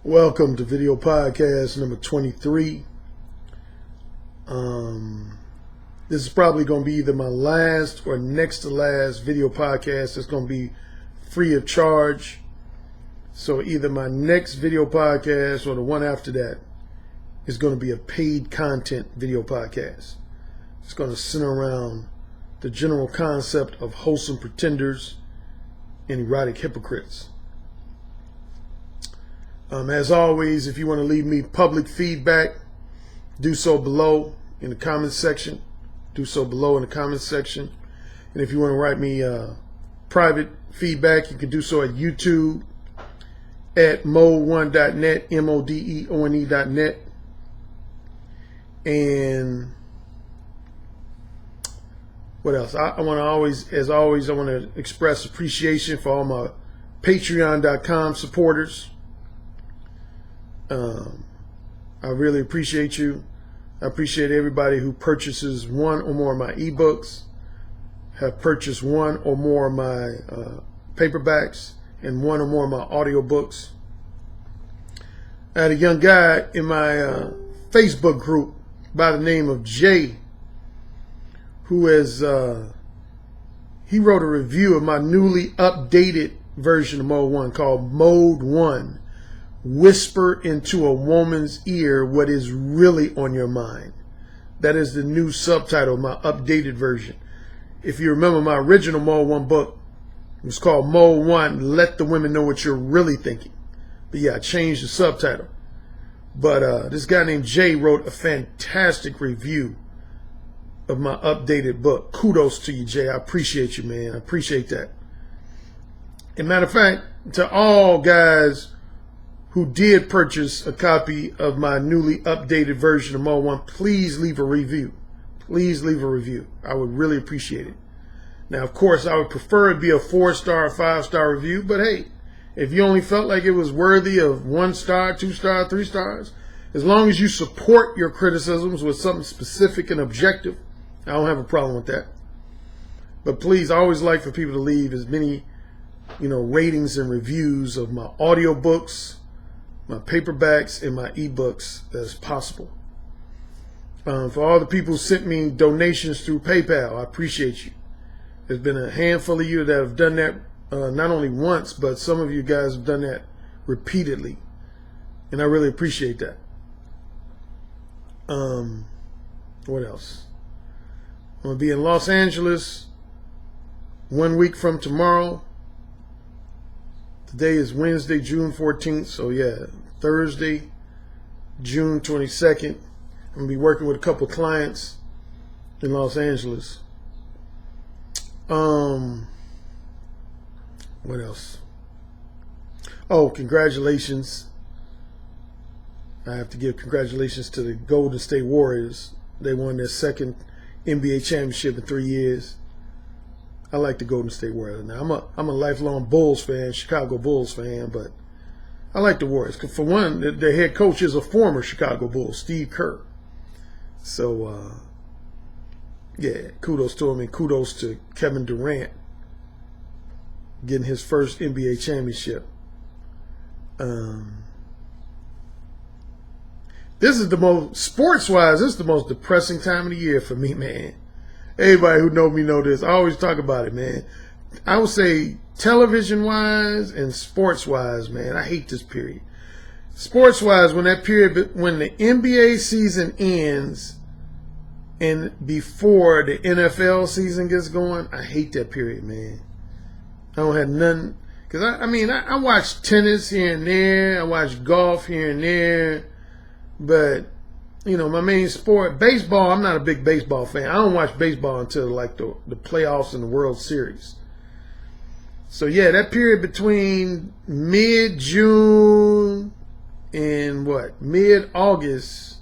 Welcome to video podcast number 23. This is probably going to be either my last or next to last video podcast. It's going to be free of charge. So either my next video podcast or the one after that is going to be a paid content video podcast. It's going to center around the general concept of wholesome pretenders and erotic hypocrites. As always, if you want to leave me public feedback, do so below in the comments section. Do so below in the comments section. And if you want to write me private feedback, you can do so at YouTube at mode1.net, MODEONE.net. And what else? I want to always, as always, I want to express appreciation for all my Patreon.com supporters. I really appreciate you. I appreciate everybody who purchases one or more of my ebooks, have purchased one or more of my paperbacks, and one or more of my audiobooks. I had a young guy in my Facebook group by the name of Jay who has he wrote a review of my newly updated version of Mode 1 called Mode 1. Whisper into a woman's ear what is really on your mind. That is the new subtitle of my updated version. If you remember, my original Mode 1 book was called Mode 1, Let the Women Know What You're Really Thinking. But yeah, I changed the subtitle. But this guy named Jay wrote a fantastic review of my updated book. Kudos to you, Jay. I appreciate you, man. I appreciate that. As a matter of fact, to all guys who did purchase a copy of my newly updated version of Mode 1, please leave a review. Please leave a review. I would really appreciate it. Now, of course, I would prefer it be a 4-star or 5-star review, but hey, if you only felt like it was worthy of 1 star, 2 star, 3 stars, as long as you support your criticisms with something specific and objective, I don't have a problem with that. But please, I always like for people to leave as many, ratings and reviews of my audiobooks, my paperbacks, and my ebooks as possible. For all the people who sent me donations through PayPal, I appreciate you. There's been a handful of you that have done that not only once, but some of you guys have done that repeatedly. And I really appreciate that. What else? I'm going to be in Los Angeles 1 week from tomorrow. Today is Wednesday, June 14th. So yeah, Thursday, June 22nd. I'm going to be working with a couple clients in Los Angeles. What else? Oh, congratulations. I have to give congratulations to the Golden State Warriors. They won their second NBA championship in 3 years. I like the Golden State Warriors. Now, I'm a lifelong Bulls fan, Chicago Bulls fan, but I like the Warriors. For one, their head coach is a former Chicago Bull, Steve Currie. So, yeah, kudos to him, and kudos to Kevin Durant getting his first NBA championship. This is the most, sports-wise, this is the most depressing time of the year for me, man. Everybody who know me know this. I always talk about it, man. I would say television-wise and sports-wise, man, I hate this period. Sports-wise, when the NBA season ends and before the NFL season gets going, I hate that period, man. I don't have none. Because, I watch tennis here and there. I watch golf here and there. But my main sport, baseball, I'm not a big baseball fan. I don't watch baseball until like the playoffs and the World Series. So yeah, that period between mid-June and mid-August,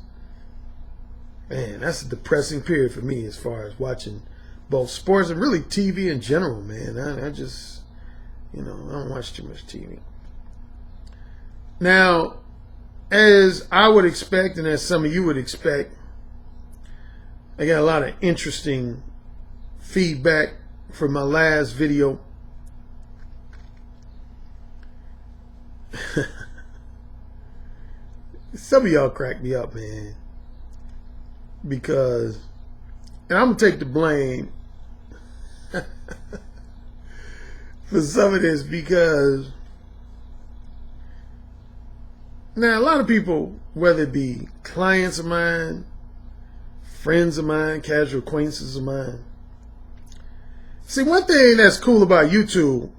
man, that's a depressing period for me as far as watching both sports and really TV in general, man. I just, I don't watch too much TV. Now, as I would expect, and as some of you would expect, I got a lot of interesting feedback from my last video. Some of y'all crack me up, man. Because, and I'm going to take the blame for some of this, because now a lot of people, whether it be clients of mine, friends of mine, casual acquaintances of mine. See, one thing that's cool about YouTube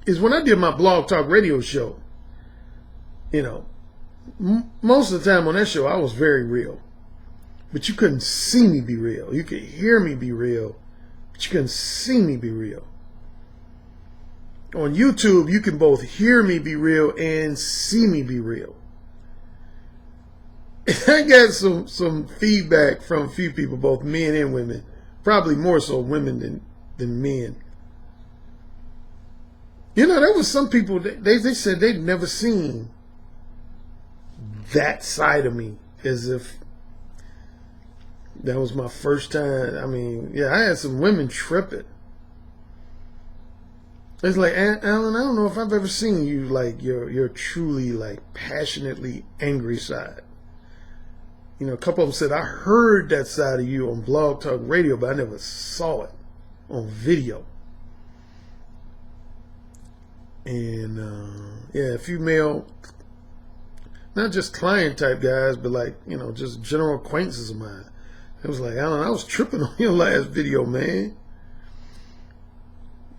is when I did my blog talk radio show, you know, most of the time on that show I was very real. But you couldn't see me be real. You could hear me be real, but you couldn't see me be real. On YouTube, you can both hear me be real and see me be real. I got some feedback from a few people, both men and women, probably more so women than men. You know, there was some people, they said they'd never seen that side of me, as if that was my first time. I mean, yeah, I had some women tripping. It's like, Alan, I don't know if I've ever seen you like your truly like passionately angry side. You know, a couple of them said, I heard that side of you on Blog Talk Radio, but I never saw it on video. And yeah, a few male, not just client type guys, but like, you know, just general acquaintances of mine. It was like, Alan, I was tripping on your last video, man.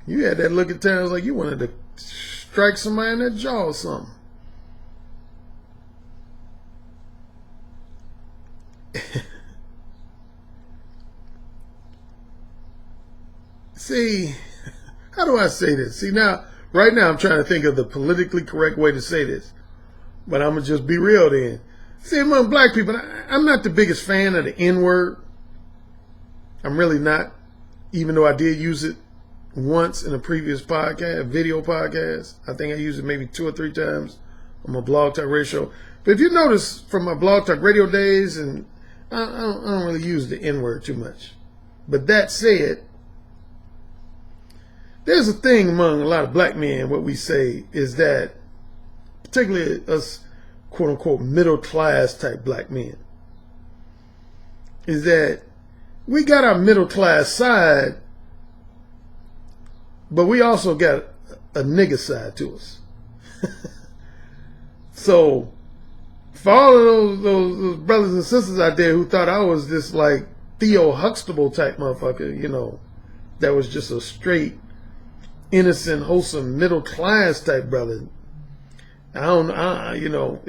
You had that look at times like you wanted to strike somebody in that jaw or something. See, how do I say this? See, now, right now I'm trying to think of the politically correct way to say this. But I'm going to just be real then. See, among black people, I'm not the biggest fan of the N-word. I'm really not, even though I did use it once in a previous podcast, video podcast. I think I used it maybe 2 or 3 times on my Blog Talk Radio show. But if you notice from my Blog Talk Radio days, and I don't really use the N-word too much. But that said, there's a thing among a lot of black men, what we say is that, particularly us quote unquote middle class type black men, is that we got our middle class side, but we also got a nigga side to us. So for all of those brothers and sisters out there who thought I was this like Theo Huxtable type motherfucker, you know, that was just a straight, innocent, wholesome, middle class type brother, you know,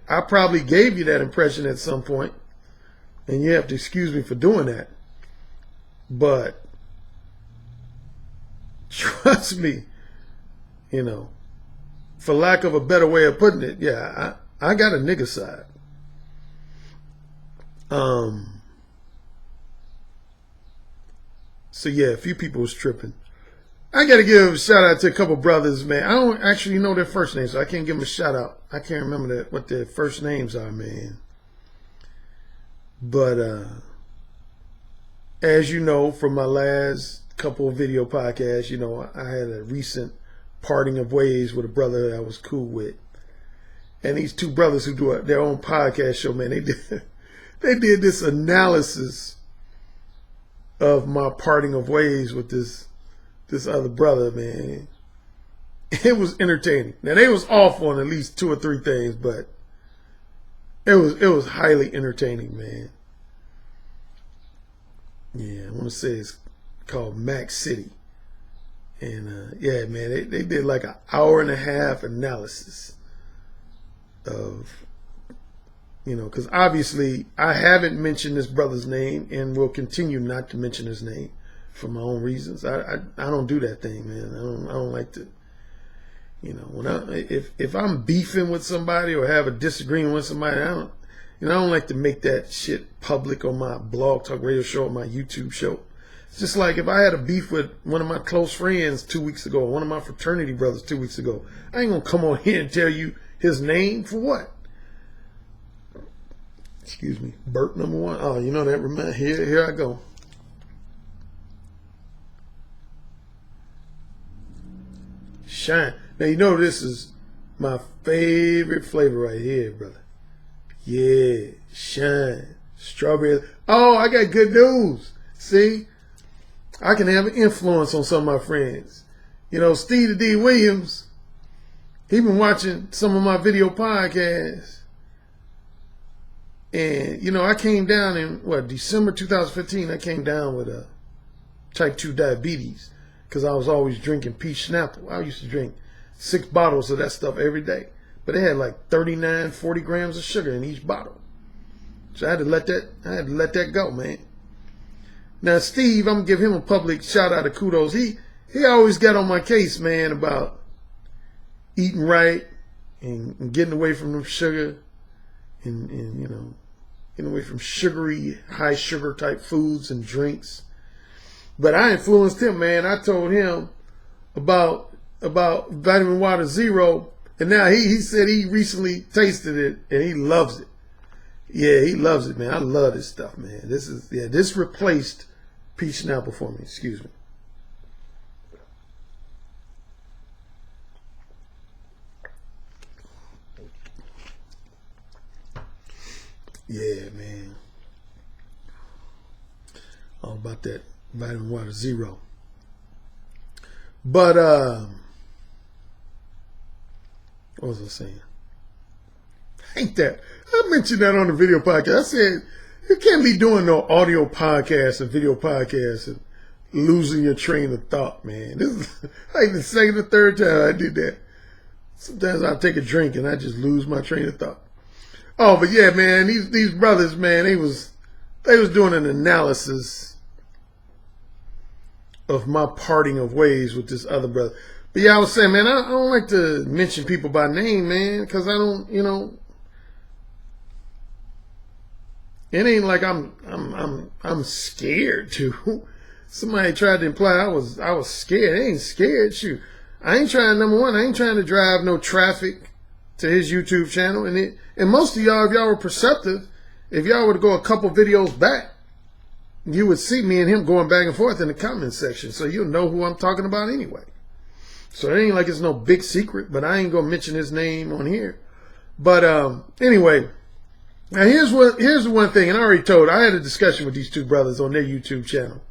I probably gave you that impression at some point, and you have to excuse me for doing that. But trust me, you know, for lack of a better way of putting it, yeah, I got a nigga side. So yeah, a few people was tripping. I got to give a shout out to a couple brothers, man. I don't actually know their first names, so I can't give them a shout out. I can't remember what their first names are, man. But as you know from my last couple of video podcasts, you know, I had a recent parting of ways with a brother that I was cool with. And these two brothers who do their own podcast show, man, they did this analysis of my parting of ways with this other brother, man. It was entertaining. Now they was off on at least 2 or 3 things, but it was highly entertaining, man. Yeah, I want to say it's called Mac City. And yeah, man, they did like an hour-and-a-half analysis of, you know, because obviously I haven't mentioned this brother's name and will continue not to mention his name for my own reasons. I don't do that thing, man. I don't like to, you know, if I'm beefing with somebody or have a disagreement with somebody, I don't like to make that shit public on my Blog Talk Radio show or my YouTube show. It's just like if I had a beef with one of my close friends 2 weeks ago, or one of my fraternity brothers 2 weeks ago, I ain't gonna come on here and tell you his name for what? Excuse me, burp number 1. Oh, you know that here I go. Shine. Now you know this is my favorite flavor right here, brother. Yeah, shine. Strawberry. Oh, I got good news. See, I can have an influence on some of my friends. You know, Steve D. Williams, he been watching some of my video podcasts. And, you know, I came down in, December 2015, I came down with a type 2 diabetes because I was always drinking peach Snapple. I used to drink 6 bottles of that stuff every day. But it had like 39, 40 grams of sugar in each bottle. So I had to let that go, man. Now, Steve, I'm going to give him a public shout out of kudos. He always got on my case, man, about eating right and getting away from them sugar and you know, getting away from sugary, high sugar type foods and drinks. But I influenced him, man. I told him about vitamin water zero, and now he said he recently tasted it and he loves it. Yeah, he loves it, man. I love this stuff, man. This replaced peach Snapple for me. Excuse me. Yeah, man. All about that vitamin water zero. But what was I saying? Ain't that? I mentioned that on the video podcast. I said you can't be doing no audio podcasts and video podcasts and losing your train of thought, man. This is like the second or third time I did that. Sometimes I take a drink and I just lose my train of thought. Oh, but yeah, man, these brothers, man, they was doing an analysis of my parting of ways with this other brother. But yeah, I was saying, man, I don't like to mention people by name, man, because I don't, you know, it ain't like I'm scared to. Somebody tried to imply I was scared. I ain't scared. Shoot, I ain't trying. Number one, I ain't trying to drive no traffic to his YouTube channel. And most of y'all, if y'all were perceptive, if y'all were to go a couple videos back, you would see me and him going back and forth in the comment section. So you'll know who I'm talking about anyway. So it ain't like it's no big secret, but I ain't gonna mention his name on here. But anyway, now here's the one thing, and I already told, I had a discussion with these two brothers on their YouTube channel.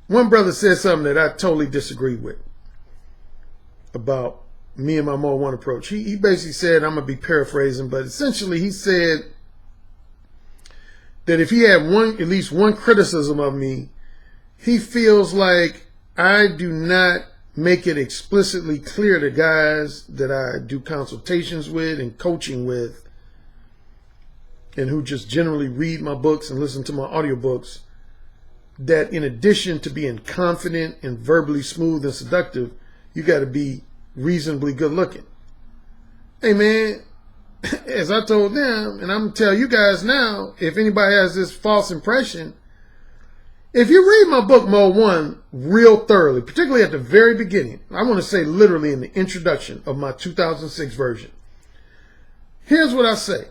One brother said something that I totally disagree with about me and my Mo One approach. He basically said, I'm gonna be paraphrasing, but essentially he said that if he had at least one criticism of me, he feels like I do not make it explicitly clear to guys that I do consultations with and coaching with, and who just generally read my books and listen to my audiobooks, that in addition to being confident and verbally smooth and seductive, you got to be reasonably good looking. Hey, man, as I told them, and I'm going to tell you guys now, if anybody has this false impression, if you read my book, Mo One, real thoroughly, particularly at the very beginning, I want to say literally in the introduction of my 2006 version, here's what I say.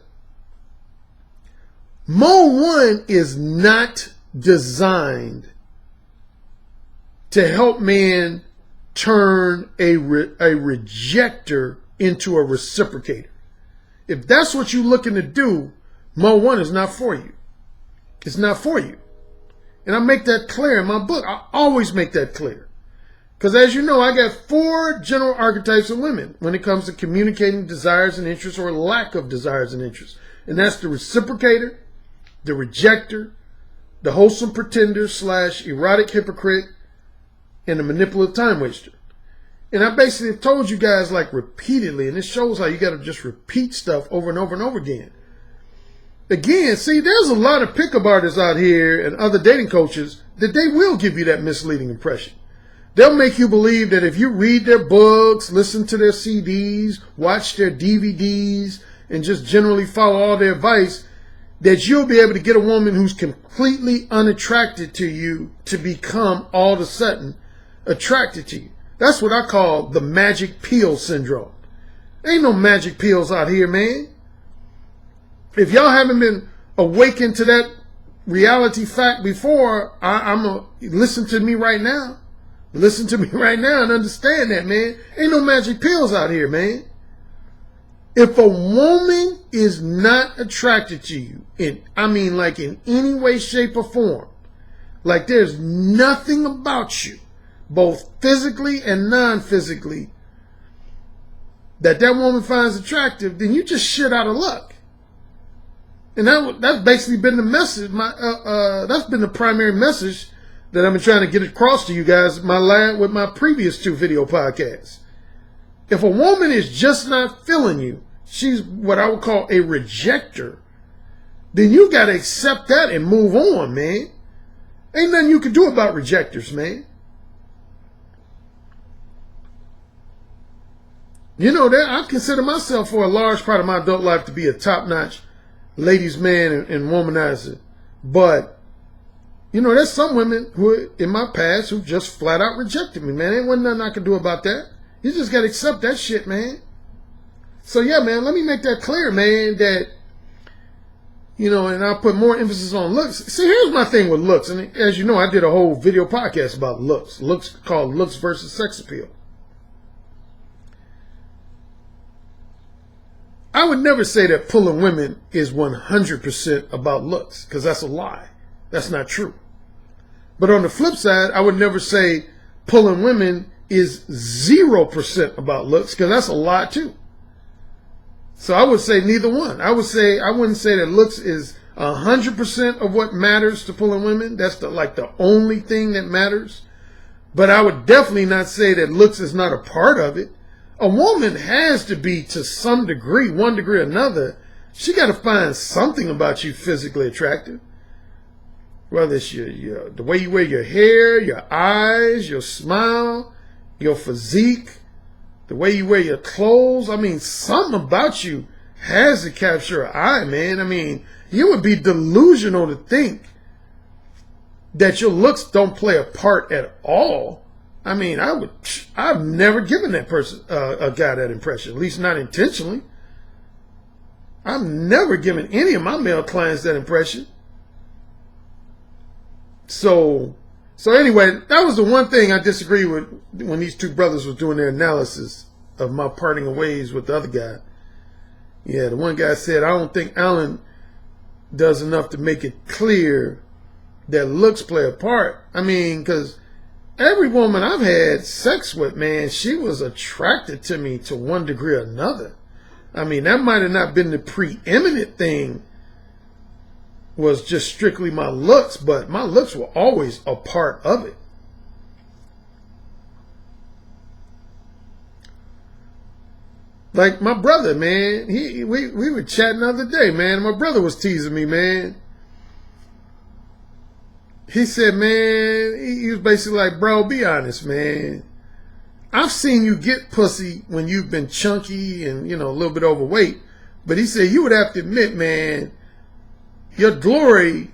Mo One is not designed to help man turn a rejecter into a reciprocator. If that's what you're looking to do, Mo One is not for you. It's not for you. And I make that clear in my book. I always make that clear. Because as you know, I got 4 general archetypes of women when it comes to communicating desires and interests, or lack of desires and interests. And that's the reciprocator, the rejecter, the wholesome pretender / erotic hypocrite, and the manipulative time waster. And I basically have told you guys like repeatedly, and this shows how you got to just repeat stuff over and over and over again. Again, see, there's a lot of pickup artists out here and other dating coaches that they will give you that misleading impression. They'll make you believe that if you read their books, listen to their CDs, watch their DVDs, and just generally follow all their advice, that you'll be able to get a woman who's completely unattracted to you to become all of a sudden attracted to you. That's what I call the magic pill syndrome. Ain't no magic pills out here, man. If y'all haven't been awakened to that reality fact before, I'm going to listen to me right now. Listen to me right now and understand that, man. Ain't no magic pills out here, man. If a woman is not attracted to you, like in any way, shape, or form, like there's nothing about you, both physically and non-physically, that woman finds attractive, then you just shit out of luck. And that's basically been the message. That's been the primary message that I've been trying to get across to you guys with my previous 2 video podcasts. If a woman is just not feeling you, she's what I would call a rejecter, then you got to accept that and move on, man. Ain't nothing you can do about rejectors, man. You know that I consider myself for a large part of my adult life to be a top-notch ladies' man and womanizer. But, you know, there's some women who in my past who just flat out rejected me, man. Ain't wasn't nothing I could do about that. You just got to accept that shit, man. So, yeah, man, let me make that clear, man, that, you know, and I'll put more emphasis on looks. See, here's my thing with looks. And as you know, I did a whole video podcast about looks. Looks called Looks versus Sex Appeal. I would never say that pulling women is 100% about looks, because that's a lie. That's not true. But on the flip side, I would never say pulling women is 0% about looks, because that's a lie too. So I would say neither one. I wouldn't say that looks is 100% of what matters to pulling women. That's the only thing that matters. But I would definitely not say that looks is not a part of it. A woman has to be, to some degree, one degree or another, she got to find something about you physically attractive. Whether it's the way you wear your hair, your eyes, your smile, your physique, the way you wear your clothes. I mean, something about you has to capture her eye, man. I mean, you would be delusional to think that your looks don't play a part at all. I mean, I've never given that person, a guy, that impression, at least not intentionally. I've never given any of my male clients that impression. So anyway, that was the one thing I disagree with when these 2 brothers were doing their analysis of my parting of ways with the other guy. Yeah, the one guy said, I don't think Alan does enough to make it clear that looks play a part. I mean, because every woman I've had sex with, man, she was attracted to me to one degree or another. I mean, that might have not been the preeminent thing, was just strictly my looks, but my looks were always a part of it. Like my brother, man, we were chatting the other day, man. My brother was teasing me, man. He said, man, he was basically like, bro, be honest, man. I've seen you get pussy when you've been chunky and, you know, a little bit overweight. But he said, you would have to admit, man, your glory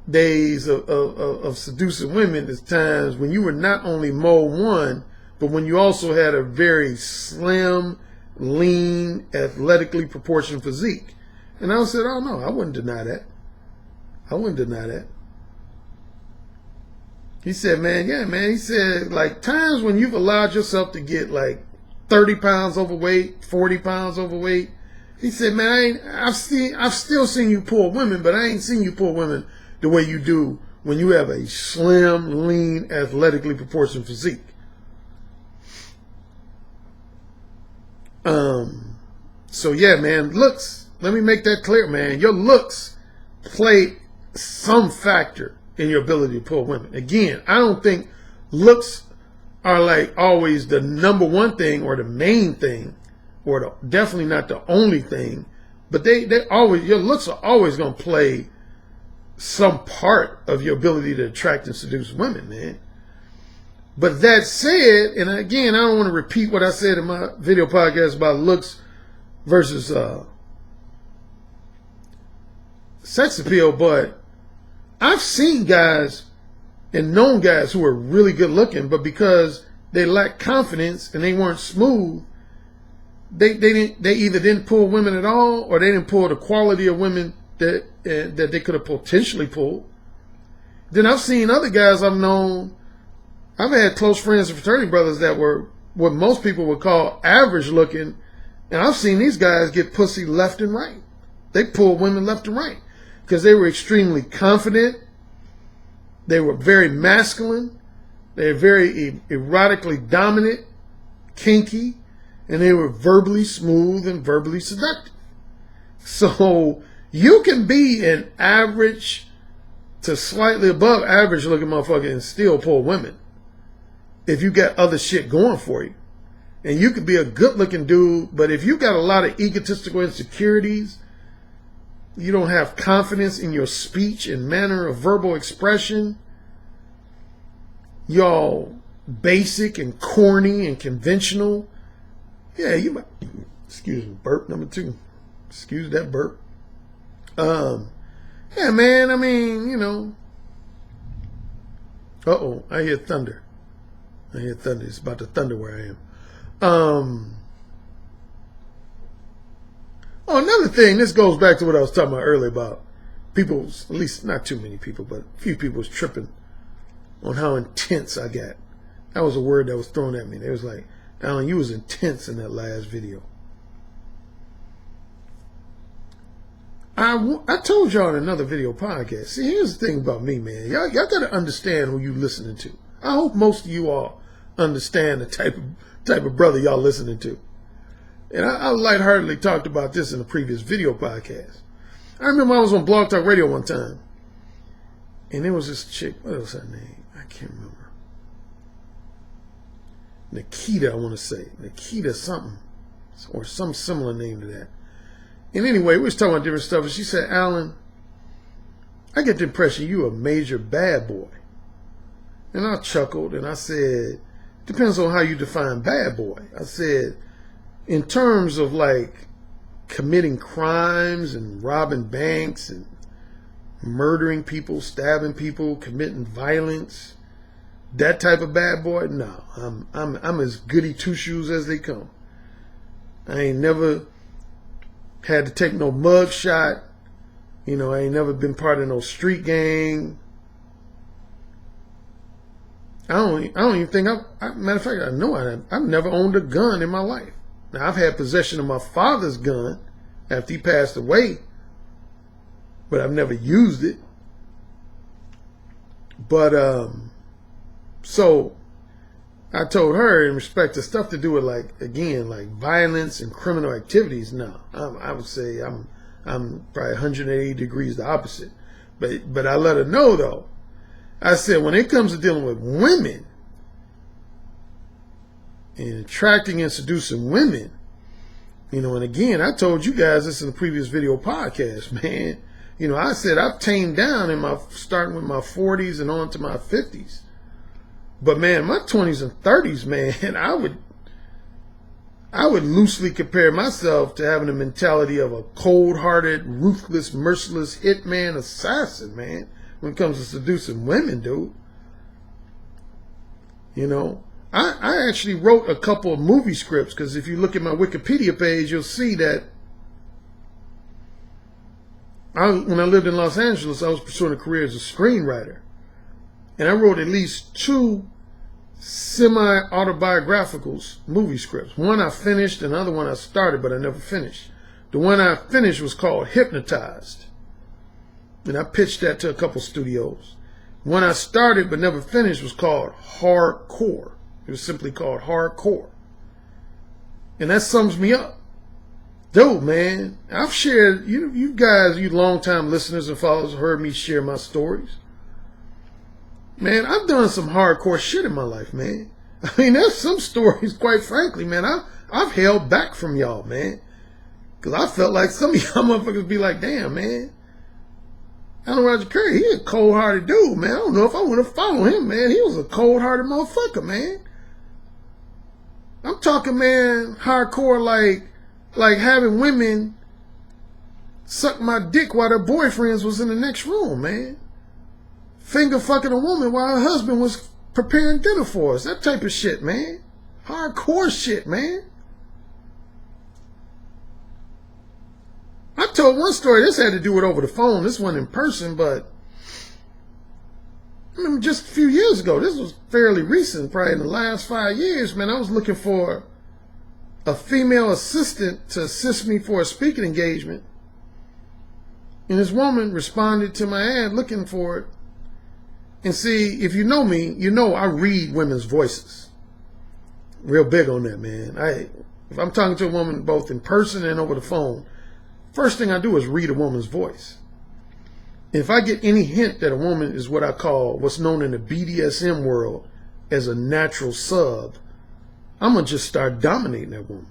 days of seducing women is times when you were not only mode 1, but when you also had a very slim, lean, athletically proportioned physique. And I said, oh, no, I wouldn't deny that. I wouldn't deny that. He said, man, yeah, man. He said, like, times when you've allowed yourself to get like 30 pounds overweight, 40 pounds overweight. He said, man, I've still seen you pull women, but I ain't seen you pull women the way you do when you have a slim, lean, athletically proportioned physique. So yeah, man, looks, let me make that clear, man. Your looks play some factor in your ability to pull women. Again, I don't think looks are like always the number one thing or the main thing, or definitely not the only thing, but they always, your looks are always going to play some part of your ability to attract and seduce women, man. But that said, and again, I don't want to repeat what I said in my video podcast about looks versus sex appeal, but I've seen guys and known guys who are really good looking, but because they lacked confidence and they weren't smooth, they either didn't pull women at all, or they didn't pull the quality of women that they could have potentially pulled. Then I've seen other guys I've known. I've had close friends and fraternity brothers that were what most people would call average looking, And I've seen these guys get pussy left and right. They pull women left and right because they were extremely confident. They were very masculine. They were very erotically dominant, kinky, and they were verbally smooth and verbally seductive. So you can be an average to slightly above average looking motherfucker and still pull women if you got other shit going for you. And you could be a good looking dude, but if you got a lot of egotistical insecurities, you don't have confidence in your speech and manner of verbal expression, y'all basic and corny and conventional, yeah, you might, excuse me, burp number 2. Excuse that burp. Yeah, man, I mean, you know. Uh-oh, I hear thunder. I hear thunder. It's about to thunder where I am. Oh, another thing, this goes back to what I was talking about earlier about people, at least not too many people, but a few people was tripping on how intense I got. That was a word that was thrown at me. They was like, Alan, you was intense in that last video. I told y'all in another video podcast. See, here's the thing about me, man. Y'all got to understand who you listening to. I hope most of you all understand the type of brother y'all listening to. And I lightheartedly talked about this in a previous video podcast. I remember I was on Blog Talk Radio one time, and there was this chick. What was her name? I can't remember. Nikita, I want to say. Nikita something, or some similar name to that. And anyway, we was talking about different stuff, and she said, Alan, I get the impression you a major bad boy. And I chuckled, and I said, depends on how you define bad boy. I said, in terms of like committing crimes and robbing banks and murdering people, stabbing people, committing violence, that type of bad boy, no. I'm as goody two shoes as they come. I ain't never had to take no mug shot. You know, I ain't never been part of no street gang. I don't even think matter of fact, I know I've never owned a gun in my life. Now, I've had possession of my father's gun after he passed away, but I've never used it. But, so I told her in respect to stuff to do with, like, again, like violence and criminal activities, no. I would say I'm probably 180 degrees the opposite. But I let her know, though. I said, when it comes to dealing with women and attracting and seducing women, you know, and again, I told you guys this in the previous video podcast, man. You know, I said I've tamed down starting with my 40s and on to my 50s. But man, my 20s and 30s, man, I would loosely compare myself to having the mentality of a cold-hearted, ruthless, merciless hitman assassin, man, when it comes to seducing women, dude. You know, I actually wrote a couple of movie scripts, because if you look at my Wikipedia page, you'll see that when I lived in Los Angeles, I was pursuing a career as a screenwriter. And I wrote at least 2 semi-autobiographical movie scripts. One I finished, and the other one I started, but I never finished. The one I finished was called Hypnotized. And I pitched that to a couple studios. One I started but never finished was called Hardcore. It was simply called Hardcore. And that sums me up. Dude, man, I've shared, you guys, you long-time listeners and followers have heard me share my stories. Man, I've done some hardcore shit in my life, man. I mean, there's some stories, quite frankly, man, I've held back from y'all, man. Because I felt like some of y'all motherfuckers be like, damn, man. Alan Roger Currie, he a cold-hearted dude, man. I don't know if I want to follow him, man. He was a cold-hearted motherfucker, man. I'm talking, man, hardcore like having women suck my dick while their boyfriends was in the next room, man. Finger fucking a woman while her husband was preparing dinner for us. That type of shit, man. Hardcore shit, man. I told one story, this had to do with over the phone. This wasn't in person, but I mean, just a few years ago. This was fairly recent, probably in the last 5 years, man. I was looking for a female assistant to assist me for a speaking engagement. And this woman responded to my ad looking for it. And see, if you know me, you know I read women's voices. Real big on that, man. If I'm talking to a woman both in person and over the phone, first thing I do is read a woman's voice. If I get any hint that a woman is what I call, what's known in the BDSM world as a natural sub, I'm going to just start dominating that woman.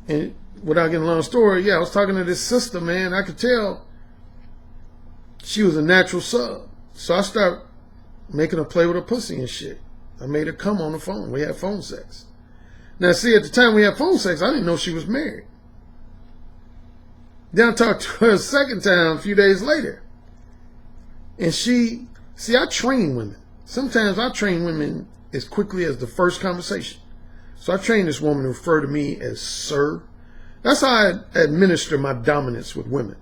And without getting a long story, yeah, I was talking to this sister, man. I could tell she was a natural sub. So I started making her play with her pussy and shit. I made her come on the phone. We had phone sex. Now, see, at the time we had phone sex, I didn't know she was married. Then I talked to her a second time a few days later. And see, I train women. Sometimes I train women as quickly as the first conversation. So I trained this woman to refer to me as sir. That's how I administer my dominance with women.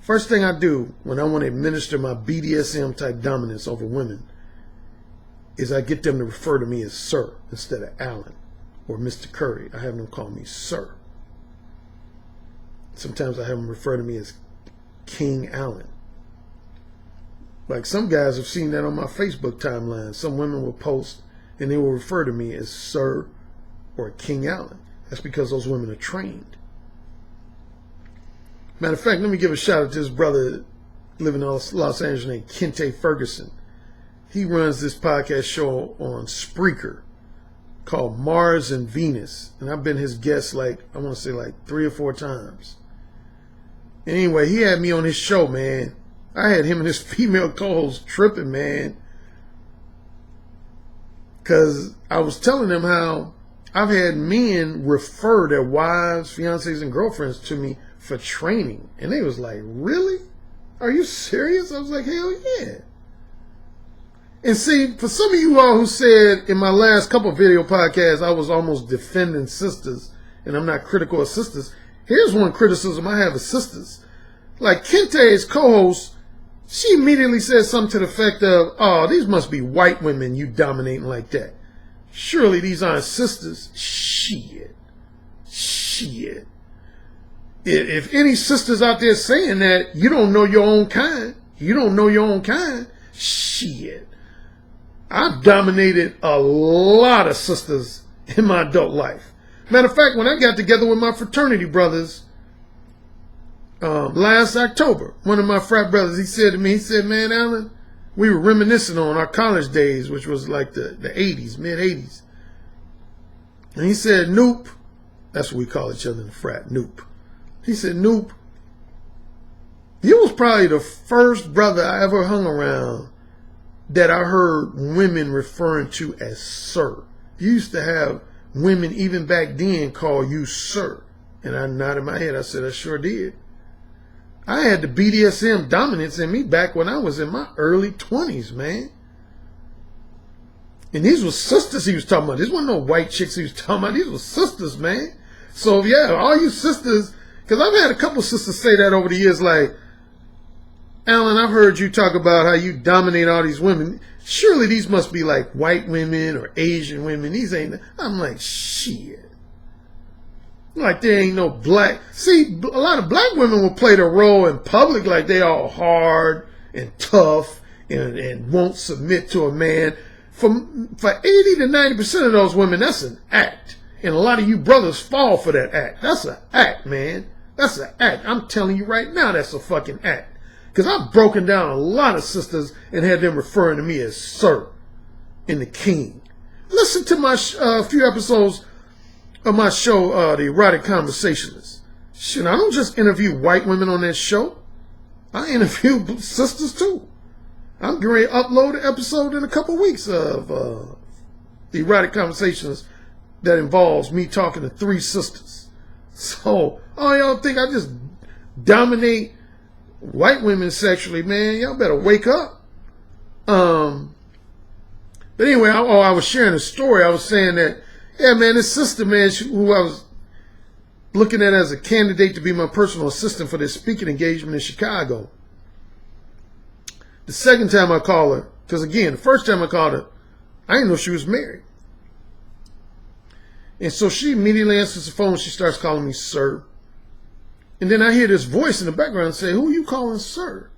First thing I do when I want to administer my BDSM type dominance over women is I get them to refer to me as sir instead of Alan or Mr. Currie. I have them call me sir. Sometimes I have them refer to me as King Allen. Like some guys have seen that on my Facebook timeline. Some women will post and they will refer to me as sir or King Allen. That's because those women are trained. Matter of fact, let me give a shout out to this brother living in Los Angeles named Kente Ferguson. He runs this podcast show on Spreaker called Mars and Venus. And I've been his guest I want to say 3 or 4 times. Anyway, he had me on his show, man. I had him and his female co-host tripping, man. Because I was telling them how I've had men refer their wives, fiancés, and girlfriends to me for training. And they was like, really? Are you serious? I was like, hell yeah. And see, for some of you all who said in my last couple video podcasts, I was almost defending sisters, and I'm not critical of sisters. Here's one criticism I have of sisters. Like Kente's co-host, she immediately said something to the effect of, oh, these must be white women you dominating like that. Surely these aren't sisters. Shit. If any sisters out there saying that, you don't know your own kind. You don't know your own kind. Shit. I've dominated a lot of sisters in my adult life. Matter of fact, when I got together with my fraternity brothers last October, one of my frat brothers, he said to me, man, Alan, we were reminiscing on our college days, which was like the 80s, mid-80s. And he said, Noop, that's what we call each other in the frat, Noop. He said, Noop, you was probably the first brother I ever hung around that I heard women referring to as sir. You used to have women even back then call you sir. And I nodded my head. I said, I sure did. I had the BDSM dominance in me back when I was in my early 20s, man. And these were sisters he was talking about. These weren't no white chicks he was talking about. These were sisters, man. So, yeah, all you sisters, because I've had a couple sisters say that over the years, like, Alan, I've heard you talk about how you dominate all these women. Surely these must be like white women or Asian women. These ain't. I'm like, shit. Like there ain't no black. See, a lot of black women will play the role in public like they all hard and tough and won't submit to a man. For 80 to 90% of those women, that's an act. And a lot of you brothers fall for that act. That's an act, man. That's an act. I'm telling you right now, that's a fucking act. Because I've broken down a lot of sisters and had them referring to me as sir and the king. Listen to my few episodes of my show, The Erotic Conversationalist. Shit, I don't just interview white women on that show. I interview sisters too. I'm getting ready to upload an episode in a couple weeks of The Erotic Conversationalist that involves me talking to 3 sisters. So, oh, y'all think I just dominate white women sexually, man? Y'all better wake up. But anyway, I was sharing a story. I was saying that, yeah, man, this sister, man, who I was looking at as a candidate to be my personal assistant for this speaking engagement in Chicago. The second time I called her, because again, the first time I called her, I didn't know she was married. And so she immediately answers the phone. She starts calling me sir. And then I hear this voice in the background say, who are you calling sir?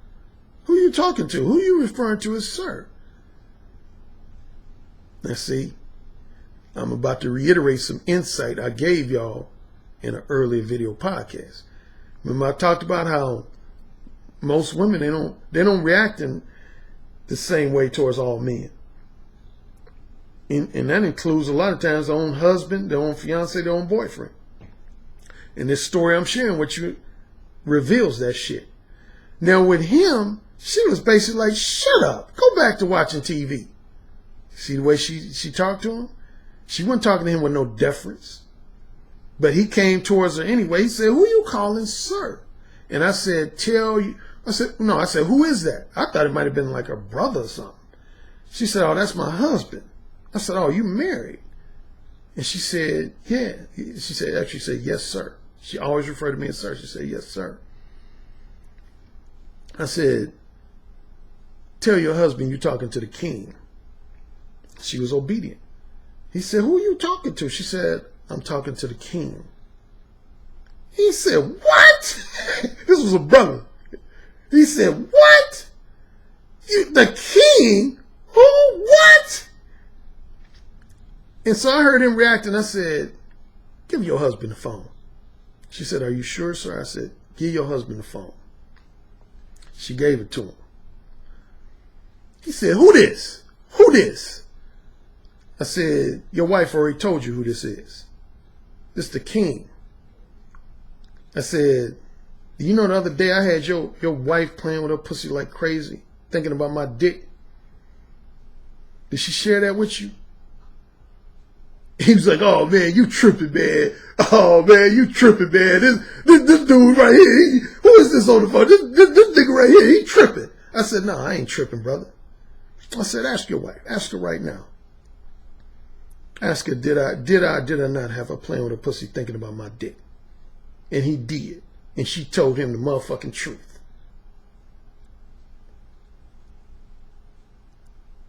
Who are you talking to? Who are you referring to as sir? Now see, I'm about to reiterate some insight I gave y'all in an earlier video podcast. Remember I talked about how most women, they don't react in the same way towards all men. And that includes a lot of times their own husband, their own fiance, their own boyfriend. And this story I'm sharing with you reveals that shit. Now with him, she was basically like, shut up, go back to watching TV. See the way she talked to him? She wasn't talking to him with no deference. But he came towards her anyway. He said, who you calling sir? And I said, I said, who is that? I thought it might have been like a brother or something. She said, oh, that's my husband. I said, oh, you married? And she said, yeah. She said, yes, sir. She always referred to me as sir. She said, yes, sir. I said, tell your husband you're talking to the king. She was obedient. He said, who are you talking to? She said, I'm talking to the king. He said, what? This was a brother. He said, what? The king? Who? What? And so I heard him react, and I said, give your husband the phone. She said, are you sure, sir? I said, give your husband the phone. She gave it to him. He said, who this? Who this? I said, your wife already told you who this is. This the king. I said, you know the other day I had your wife playing with her pussy like crazy, thinking about my dick. Did she share that with you? He was like, oh man, you tripping, man. Oh man, you tripping, man. This dude right here, who is this on the phone? This nigga right here, he tripping. I said, no, I ain't tripping, brother. I said, ask your wife. Ask her right now. Ask her, did I not have her playing with her pussy thinking about my dick? And he did. And she told him the motherfucking truth.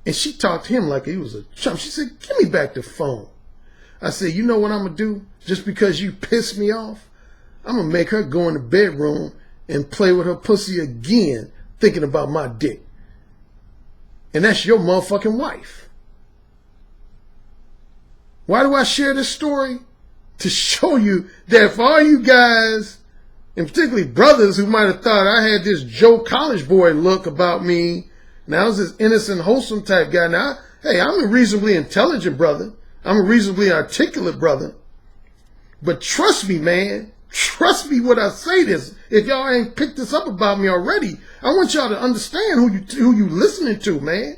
And she talked to him like he was a chump. She said, give me back the phone. I said, you know what I'm going to do? Just because you pissed me off, I'm going to make her go in the bedroom and play with her pussy again, thinking about my dick. And that's your motherfucking wife. Why do I share this story? To show you that for all you guys, and particularly brothers who might have thought I had this Joe College boy look about me, and I was this innocent, wholesome type guy. Now, hey, I'm a reasonably intelligent brother. I'm a reasonably articulate brother. But trust me, man. Trust me when I say this. If y'all ain't picked this up about me already, I want y'all to understand who you listening to, man.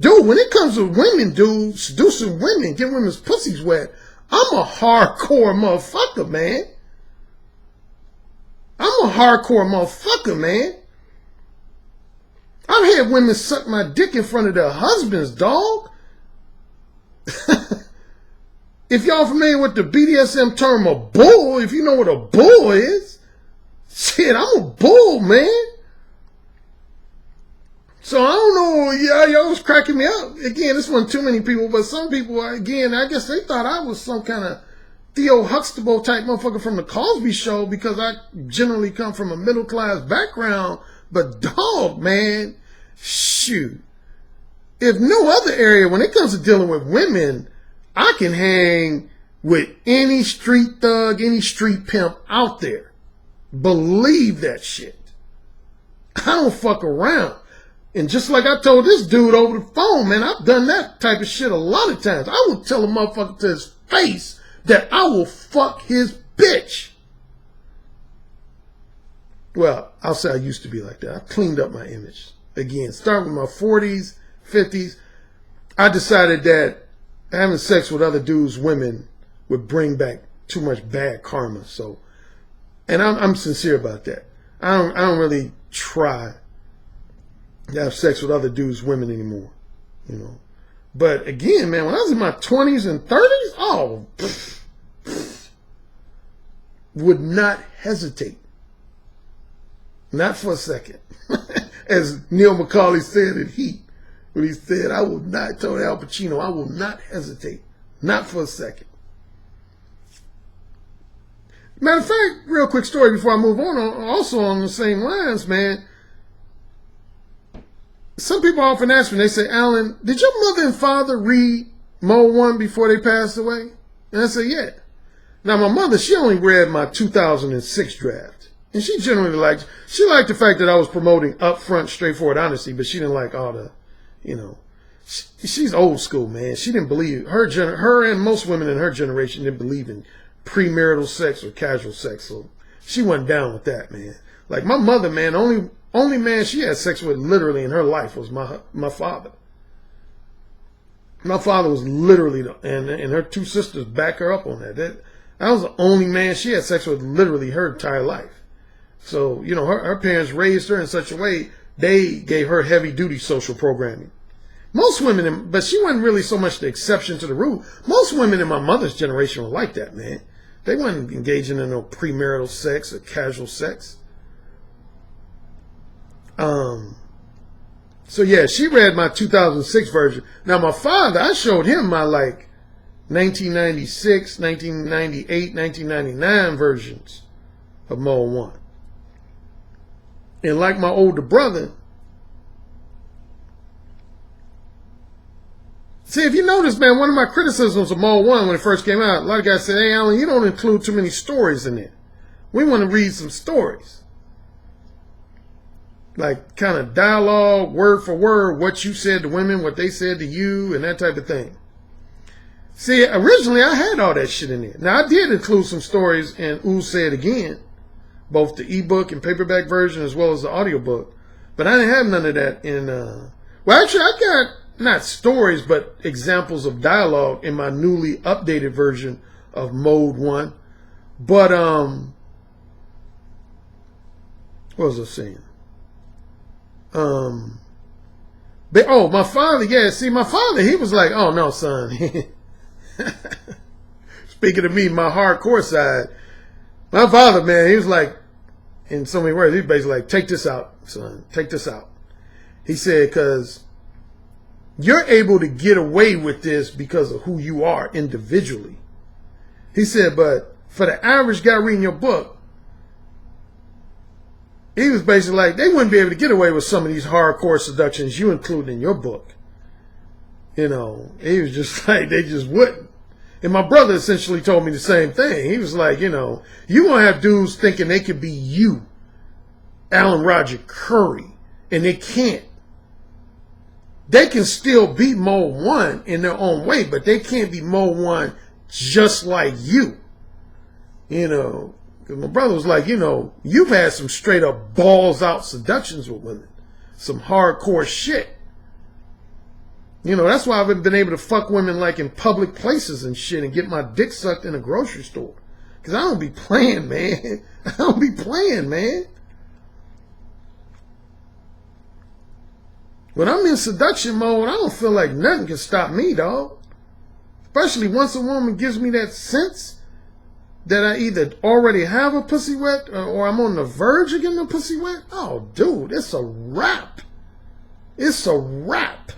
Dude, when it comes to women, dude, seducing women, getting women's pussies wet, I'm a hardcore motherfucker, man. I'm a hardcore motherfucker, man. I've had women suck my dick in front of their husbands, dog. If y'all familiar with the BDSM term a bull, if you know what a bull is, shit, I'm a bull, man. So I don't know, y'all was cracking me up. Again, this wasn't too many people, but some people, again, I guess they thought I was some kind of Theo Huxtable type motherfucker from the Cosby Show because I generally come from a middle class background. But dog, man, shoot. If no other area, when it comes to dealing with women, I can hang with any street thug, any street pimp out there. Believe that shit. I don't fuck around. And just like I told this dude over the phone, man, I've done that type of shit a lot of times. I will tell a motherfucker to his face that I will fuck his bitch. Well, I'll say I used to be like that. I cleaned up my image. Again, starting with my 40s, 50s, I decided that having sex with other dudes' women would bring back too much bad karma. So, and I'm sincere about that. I don't really try to have sex with other dudes' women anymore, you know. But again, man, when I was in my 20s and 30s, oh, would not hesitate. Not for a second. As Neil McCauley said in Heat, when he said, I will not, told Al Pacino, I will not hesitate. Not for a second. Matter of fact, real quick story before I move on, also on the same lines, man. Some people often ask me, they say, Alan, did your mother and father read Mo 1 before they passed away? And I say, yeah. Now, my mother, she only read my 2006 draft. And she generally liked the fact that I was promoting upfront, straightforward honesty, but she didn't like all the, you know, she's old school, man. She didn't believe, her and most women in her generation didn't believe in premarital sex or casual sex. So she wasn't down with that, man. Like my mother, man, only man she had sex with literally in her life was my father. My father was literally, and her two sisters back her up on that. That was the only man she had sex with literally her entire life. So, you know, her parents raised her in such a way, they gave her heavy duty social programming. Most women, but she wasn't really so much the exception to the rule. Most women in my mother's generation were like that, man. They weren't engaging in no premarital sex or casual sex. So yeah, she read my 2006 version. Now my father, I showed him my like 1996, 1998, 1999 versions of Mo 1. And like my older brother, see, if you notice, man, one of my criticisms of Mo 1 when it first came out, a lot of guys said, hey, Alan, you don't include too many stories in it. We want to read some stories. Like kind of dialogue, word for word, what you said to women, what they said to you, and that type of thing. See, originally I had all that shit in there. Now, I did include some stories in Ooh Say It Again, both the ebook and paperback version as well as the audiobook. But I didn't have none of that in, well, actually, I got not stories, but examples of dialogue in my newly updated version of Mode 1. But, what was I saying? But, oh, my father, yeah, see, my father, he was like, oh, no, son. Speaking of me, my hardcore side, my father, man, he was like, in so many words, he was basically like, take this out, son, take this out. He said, because you're able to get away with this because of who you are individually. He said, but for the average guy reading your book, he was basically like, they wouldn't be able to get away with some of these hardcore seductions you include in your book. You know, he was just like, they just wouldn't. And my brother essentially told me the same thing. He was like, you know, you gonna have dudes thinking they could be you, Alan Roger Currie, and they can't. They can still be Mo 1 in their own way, but they can't be Mo 1 just like you. You know, because my brother was like, you know, you've had some straight up balls out seductions with women. Some hardcore shit. You know, that's why I haven't been able to fuck women like in public places and shit and get my dick sucked in a grocery store. Because I don't be playing, man. I don't be playing, man. When I'm in seduction mode, I don't feel like nothing can stop me, dog. Especially once a woman gives me that sense that I either already have a pussy wet or I'm on the verge of getting a pussy wet. Oh, dude, it's a wrap. It's a wrap.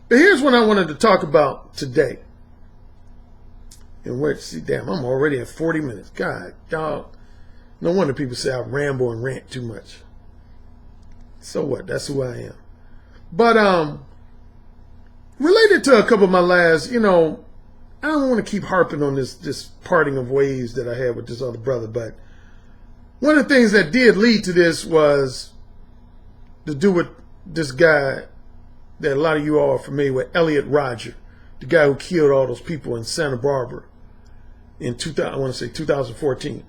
But here's what I wanted to talk about today. And where, see, damn, I'm already at 40 minutes. God, dog. No wonder people say I ramble and rant too much. So what? That's who I am. But related to a couple of my last, you know, I don't want to keep harping on this parting of ways that I had with this other brother, but one of the things that did lead to this was to do with this guy that a lot of you all are familiar with, Elliot Rodger, the guy who killed all those people in Santa Barbara in 2014.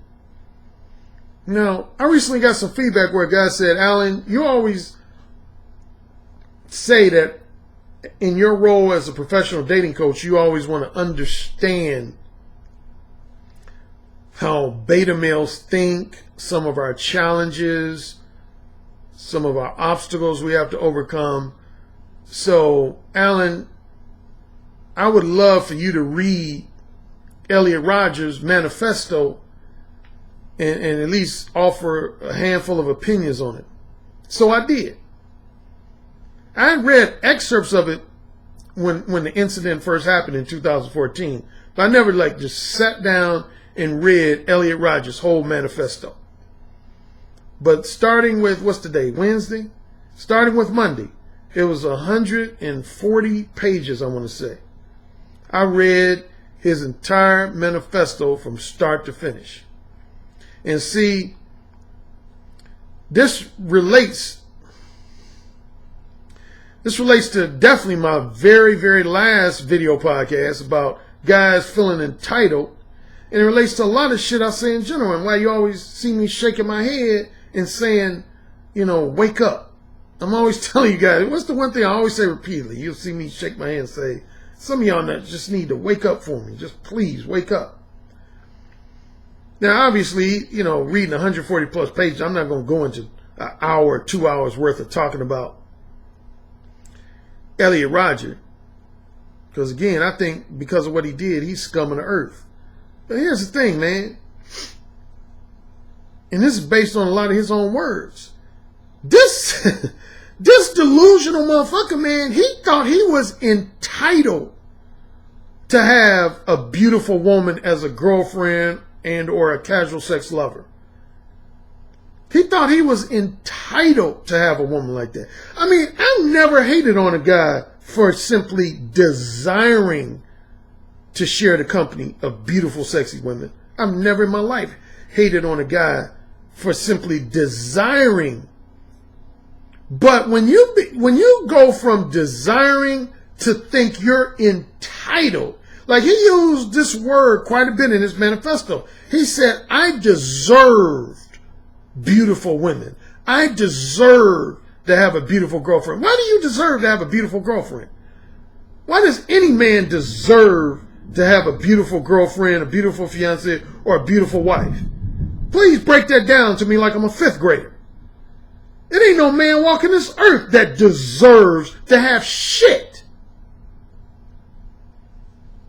Now, I recently got some feedback where a guy said, Alan, you always say that in your role as a professional dating coach, you always want to understand how beta males think, some of our challenges, some of our obstacles we have to overcome. So, Alan, I would love for you to read Elliot Rodger's manifesto and at least offer a handful of opinions on it. So I did. I read excerpts of it when the incident first happened in 2014. But I never like just sat down and read Elliot Rodgers' whole manifesto. But starting with, what's the day? Wednesday? Starting with Monday, it was 140 pages, I want to say. I read his entire manifesto from start to finish. And see, this relates to definitely my very, very last video podcast about guys feeling entitled. And it relates to a lot of shit I say in general, and why you always see me shaking my head and saying, you know, wake up. I'm always telling you guys, what's the one thing I always say repeatedly? You'll see me shake my hand and say, some of y'all just need to wake up for me. Just please wake up. Now, obviously, you know, reading 140 plus pages, I'm not going to go into an hour, 2 hours worth of talking about Elliot Rodgers. Because again, I think because of what he did, he's scum of the earth. But here's the thing, man. And this is based on a lot of his own words. This delusional motherfucker, man, he thought he was entitled to have a beautiful woman as a girlfriend and or a casual sex lover. He thought he was entitled to have a woman like that. I mean, I've never hated on a guy for simply desiring to share the company of beautiful, sexy women. I've never in my life hated on a guy for simply desiring. But when you go from desiring to think you're entitled, like he used this word quite a bit in his manifesto. He said, I deserved beautiful women. I deserve to have a beautiful girlfriend. Why do you deserve to have a beautiful girlfriend? Why does any man deserve to have a beautiful girlfriend, a beautiful fiance, or a beautiful wife? Please break that down to me like I'm a fifth grader. It ain't no man walking this earth that deserves to have shit.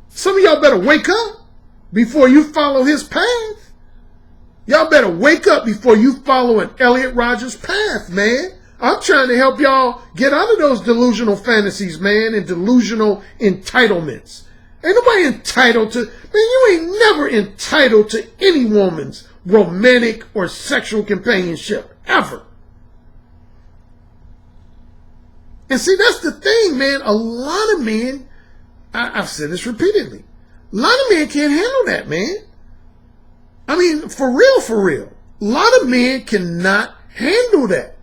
Some of y'all better wake up before you follow his path. Y'all better wake up before you follow an Elliot Rodgers path, man. I'm trying to help y'all get out of those delusional fantasies, man, and delusional entitlements. Ain't nobody entitled to, man, you ain't never entitled to any woman's romantic or sexual companionship, ever. And see, that's the thing, man. A lot of men, I've said this repeatedly, a lot of men can't handle that, man. I mean, for real. A lot of men cannot handle that.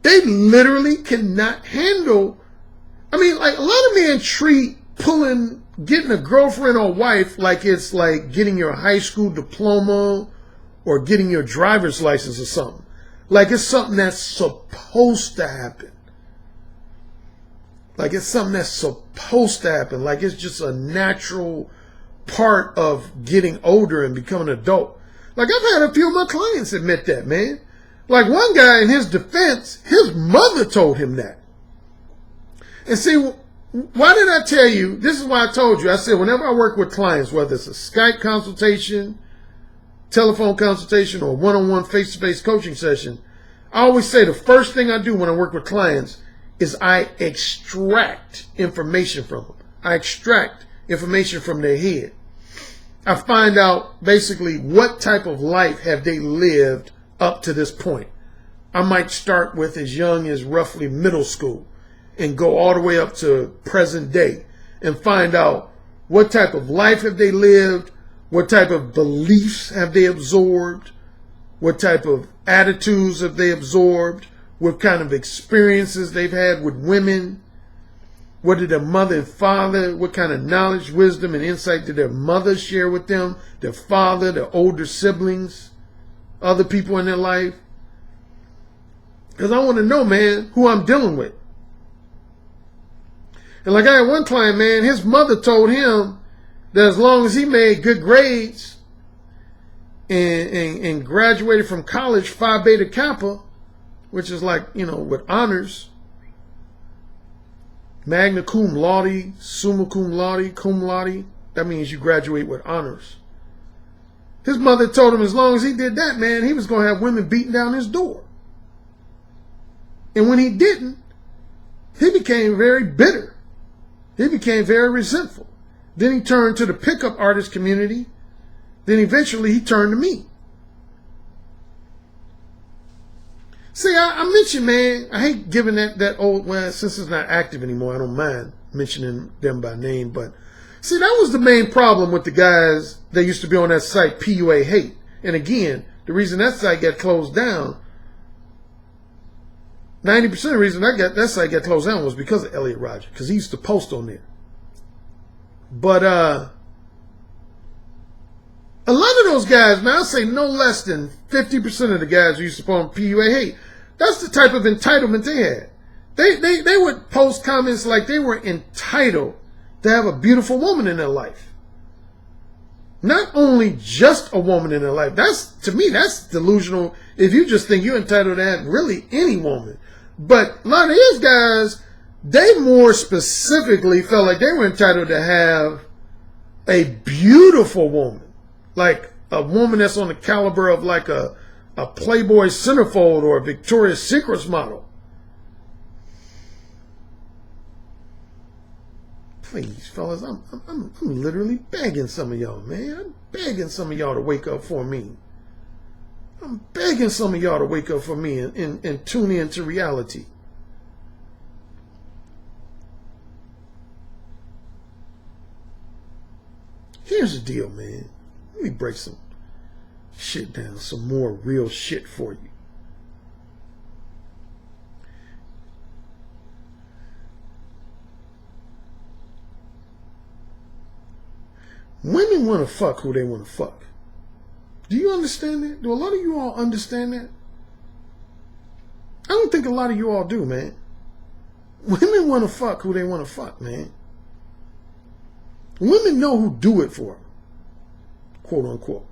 They literally cannot handle. I mean, like, a lot of men treat getting a girlfriend or wife like it's like getting your high school diploma or getting your driver's license or something. Like it's something that's supposed to happen. Like it's something that's supposed to happen. Like it's just a natural part of getting older and becoming an adult. Like I've had a few of my clients admit that, man. Like one guy, in his defense, his mother told him that. And see, why did I tell you? This is why I told you. I said whenever I work with clients, whether it's a Skype consultation, telephone consultation, or one-on-one face-to-face coaching session, I always say the first thing I do when I work with clients is I extract information from them. I extract information from their head. I find out basically what type of life have they lived up to this point. I might start with as young as roughly middle school and go all the way up to present day and find out what type of life have they lived, what type of beliefs have they absorbed, what type of attitudes have they absorbed, what kind of experiences they've had with women, what did their mother and father, what kind of knowledge, wisdom, and insight did their mother share with them, their father, their older siblings, other people in their life. Because I want to know, man, who I'm dealing with. And like I had one client, man, his mother told him that as long as he made good grades and graduated from college Phi Beta Kappa, which is like, you know, with honors, magna cum laude, summa cum laude, that means you graduate with honors. His mother told him as long as he did that, man, he was going to have women beating down his door. And when he didn't, he became very bitter. He became very resentful. Then he turned to the pickup artist community. Then eventually he turned to me. See, I mentioned, man, I hate giving that old, well, since it's not active anymore, I don't mind mentioning them by name. But see, that was the main problem with the guys that used to be on that site, PUA Hate. And again, the reason that site got closed down, 90% of the reason that site got closed down was because of Elliot Rodger, because he used to post on there. But a lot of those guys, man, I'll say no less than 50% of the guys who used to post on PUA Hate, that's the type of entitlement they had. They would post comments like they were entitled to have a beautiful woman in their life. Not only just a woman in their life. That's, to me, that's delusional if you just think you're entitled to have really any woman. But a lot of these guys, they more specifically felt like they were entitled to have a beautiful woman. Like a woman that's on the caliber of like a Playboy centerfold or a Victoria's Secrets model. Please, fellas, I'm literally begging some of y'all, man. I'm begging some of y'all to wake up for me. I'm begging some of y'all to wake up for me and tune in to reality. Here's the deal, man. Let me break some shit down, some more real shit for you. Women want to fuck who they want to fuck. Do you understand that? Do a lot of you all understand that? I don't think a lot of you all do, man. Women want to fuck who they want to fuck, man. Women know who do it for them, quote unquote.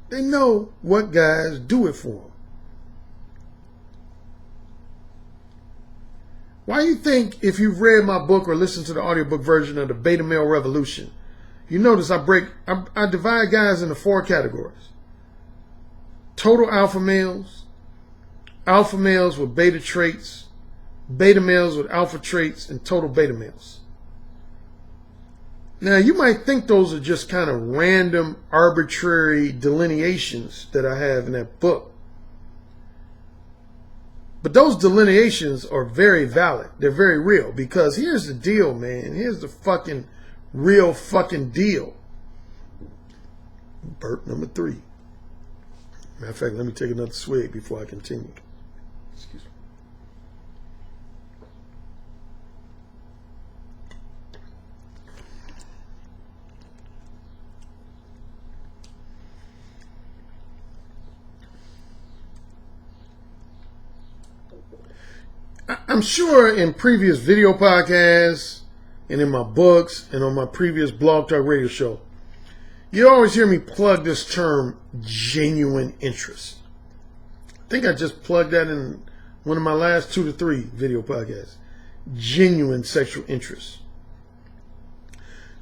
They know what guys do it for them. Why do you think, if you've read my book or listened to the audiobook version of the Beta Male Revolution, you notice I divide guys into 4 categories. Total alpha males with beta traits, beta males with alpha traits, and total beta males. Now, you might think those are just kind of random, arbitrary delineations that I have in that book. But those delineations are very valid. They're very real. Because here's the deal, man. Here's the fucking real fucking deal. Burp number 3. Matter of fact, let me take another swig before I continue. Excuse me. I'm sure in previous video podcasts and in my books and on my previous blog talk radio show, you always hear me plug this term, genuine interest. I think I just plugged that in one of my last 2 to 3 video podcasts. Genuine sexual interest.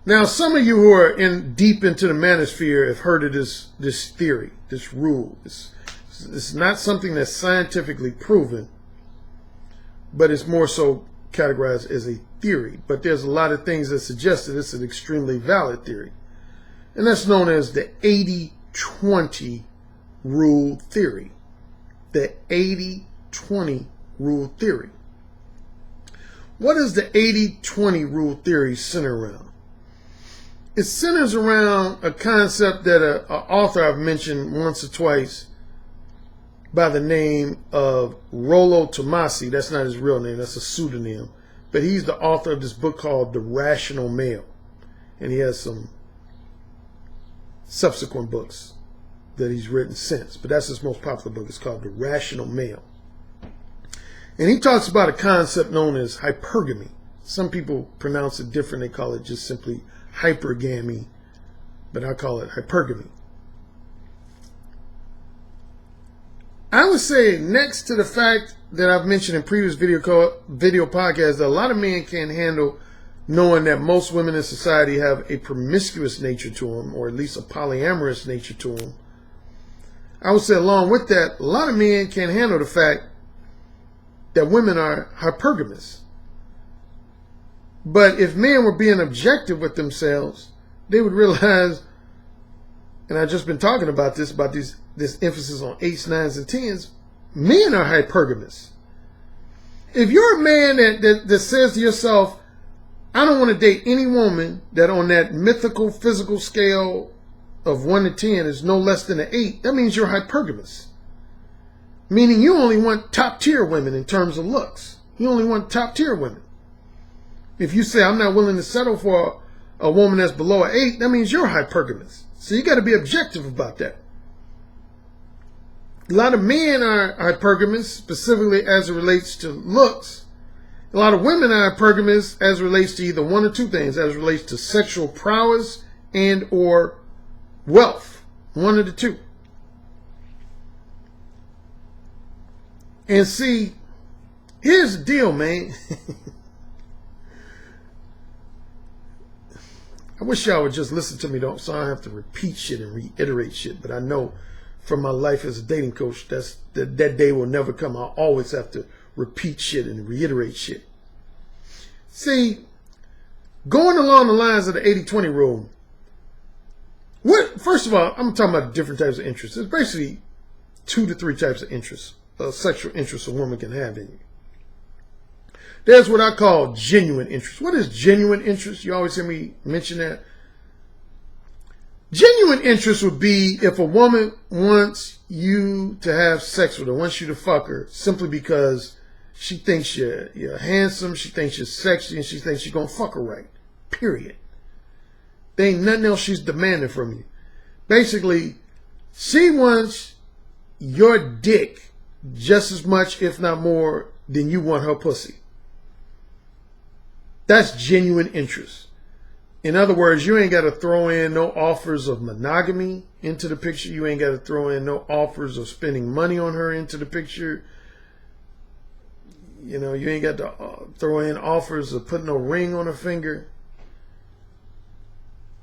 Now, some of you who are deep into the manosphere have heard of this theory, this rule. It's not something that's scientifically proven, but it's more so categorized as a theory. But there's a lot of things that suggest that it's an extremely valid theory. And that's known as the 80-20 rule theory. The 80-20 rule theory. What does the 80-20 rule theory center around? It centers around a concept that an author I've mentioned once or twice by the name of Rollo Tomasi. That's not his real name, that's a pseudonym. But he's the author of this book called The Rational Male. And he has some subsequent books that he's written since. But that's his most popular book. It's called The Rational Male. And he talks about a concept known as hypergamy. Some people pronounce it different. They call it just simply hypergamy. But I call it hypergamy. I would say, next to the fact that I've mentioned in previous video podcasts, that a lot of men can't handle knowing that most women in society have a promiscuous nature to them, or at least a polyamorous nature to them. I would say, along with that, a lot of men can't handle the fact that women are hypergamous. But if men were being objective with themselves, they would realize, and I've just been talking about this emphasis on 8s, 9s, and 10s, men are hypergamous. If you're a man that says to yourself, I don't want to date any woman that on that mythical physical scale of 1 to 10 is no less than an 8, that means you're hypergamous. Meaning you only want top tier women in terms of looks. You only want top tier women. If you say, I'm not willing to settle for a woman that's below an 8, that means you're hypergamous. So you got to be objective about that. A lot of men are hypergamous, specifically as it relates to looks. A lot of women are hypergamous as it relates to either one or two things, as it relates to sexual prowess and or wealth. One of the two. And see, here's the deal, man. I wish y'all would just listen to me, so I don't have to repeat shit and reiterate shit. But I know from my life as a dating coach, that day will never come. I'll always have to repeat shit and reiterate shit. See, going along the lines of the 80-20 rule, first of all, I'm talking about different types of interests. There's basically 2 to 3 types of interests, sexual interests a woman can have in you. There's what I call genuine interest. What is genuine interest? You always hear me mention that. Genuine interest would be if a woman wants you to have sex with her, wants you to fuck her, simply because she thinks you're handsome, she thinks you're sexy, and she thinks you're going to fuck her right. Period. There ain't nothing else she's demanding from you. Basically, she wants your dick just as much, if not more, than you want her pussy. That's genuine interest. In other words, you ain't got to throw in no offers of monogamy into the picture. You ain't got to throw in no offers of spending money on her into the picture. You know, you ain't got to throw in offers of putting no ring on her finger,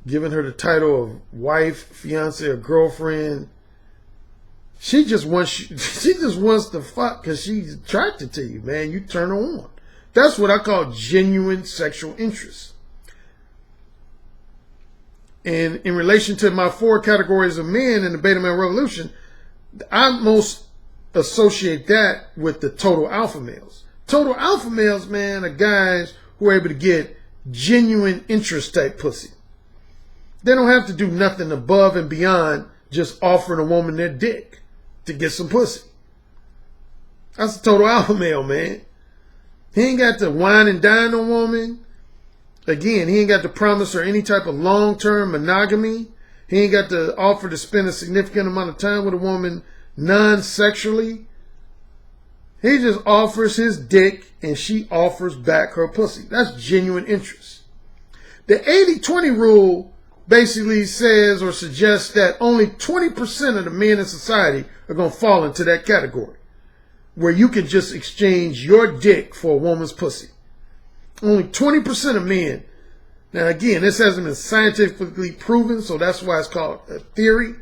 giving her the title of wife, fiance, or girlfriend. She just wants to fuck because she's attracted to you, man. You turn her on. That's what I call genuine sexual interest. And in relation to my 4 categories of men in the Beta Male Revolution, I most associate that with the total alpha males. Total alpha males, man, are guys who are able to get genuine interest type pussy. They don't have to do nothing above and beyond just offering a woman their dick to get some pussy. That's a total alpha male, man. He ain't got to wine and dine a woman. Again, he ain't got to promise her any type of long-term monogamy. He ain't got to offer to spend a significant amount of time with a woman non-sexually. He just offers his dick and she offers back her pussy. That's genuine interest. The 80-20 rule basically says or suggests that only 20% of the men in society are going to fall into that category, where you can just exchange your dick for a woman's pussy. Only 20% of men. Now again, this hasn't been scientifically proven, so that's why it's called a theory.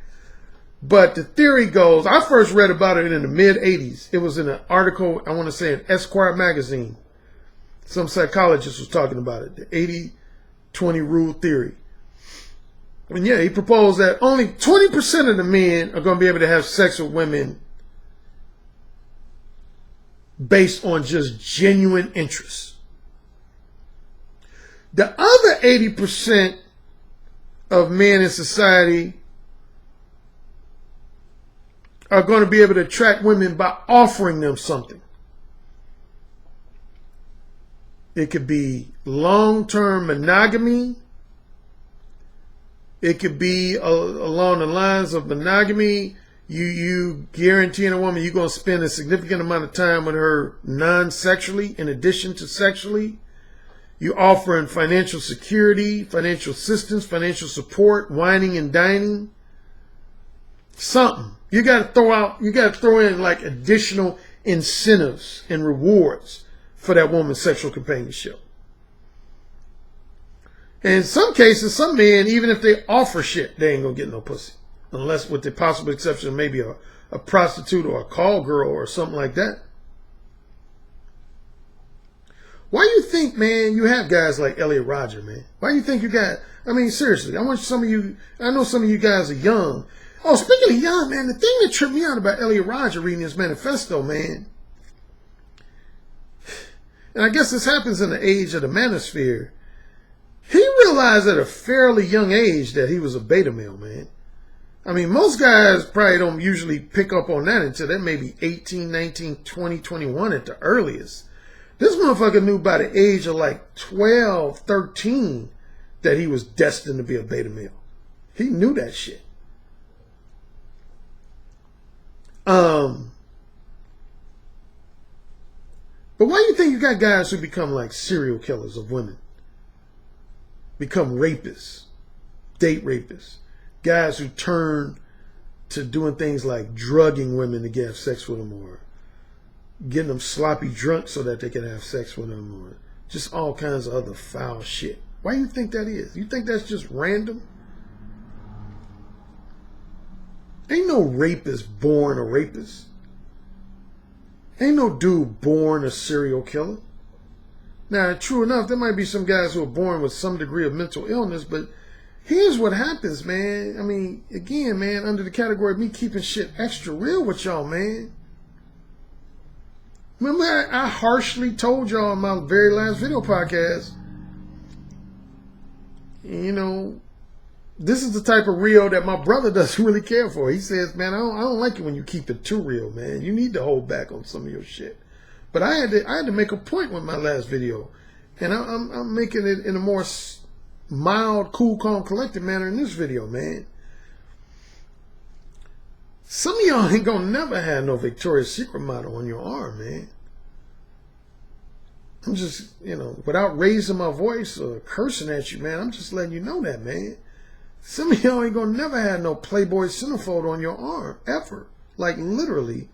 But the theory goes, I first read about it in the mid-80s. It was in an article, I want to say in Esquire magazine. Some psychologist was talking about it, the 80-20 rule theory. And yeah, he proposed that only 20% of the men are going to be able to have sex with women based on just genuine interest. The other 80% of men in society are going to be able to attract women by offering them something. It could be long-term monogamy. It could be along the lines of monogamy. You guaranteeing a woman you're going to spend a significant amount of time with her non-sexually in addition to sexually. You offering financial security, financial assistance, financial support, wining and dining. Something. You got to throw in like additional incentives and rewards for that woman's sexual companionship. And in some cases, some men, even if they offer shit, they ain't going to get no pussy. Unless with the possible exception of maybe a prostitute or a call girl or something like that. Why you think, man, you have guys like Elliot Rodger, man? Why you think you got, I mean, seriously, I want some of you, I know some of you guys are young. Oh, speaking of young, man, the thing that tripped me out about Elliot Rodger reading his manifesto, man, and I guess this happens in the age of the manosphere, he realized at a fairly young age that he was a beta male, man. I mean, most guys probably don't usually pick up on that until they're maybe 18, 19, 20, 21 at the earliest. This motherfucker knew by the age of like 12, 13 that he was destined to be a beta male. He knew that shit. But why do you think you got guys who become like serial killers of women? Become rapists, date rapists. Guys who turn to doing things like drugging women to get sex with them, or getting them sloppy drunk so that they can have sex with them, or just all kinds of other foul shit. Why do you think that is? You think that's just random? Ain't no rapist born a rapist. Ain't no dude born a serial killer. Now, true enough, there might be some guys who are born with some degree of mental illness, but here's what happens, man. I mean, again, man, under the category of me keeping shit extra real with y'all, man. Remember, I harshly told y'all in my very last video podcast, you know, this is the type of real that my brother doesn't really care for. He says, man, I don't like it when you keep it too real, man. You need to hold back on some of your shit. But I had to make a point with my last video, and I'm making it in a more mild, cool, calm, collected manner in this video, man. Some of y'all ain't gonna never have no Victoria's Secret model on your arm, man. I'm just, you know, without raising my voice or cursing at you, man, I'm just letting you know that, man. Some of y'all ain't gonna never have no Playboy centerfold on your arm, ever. Like, literally,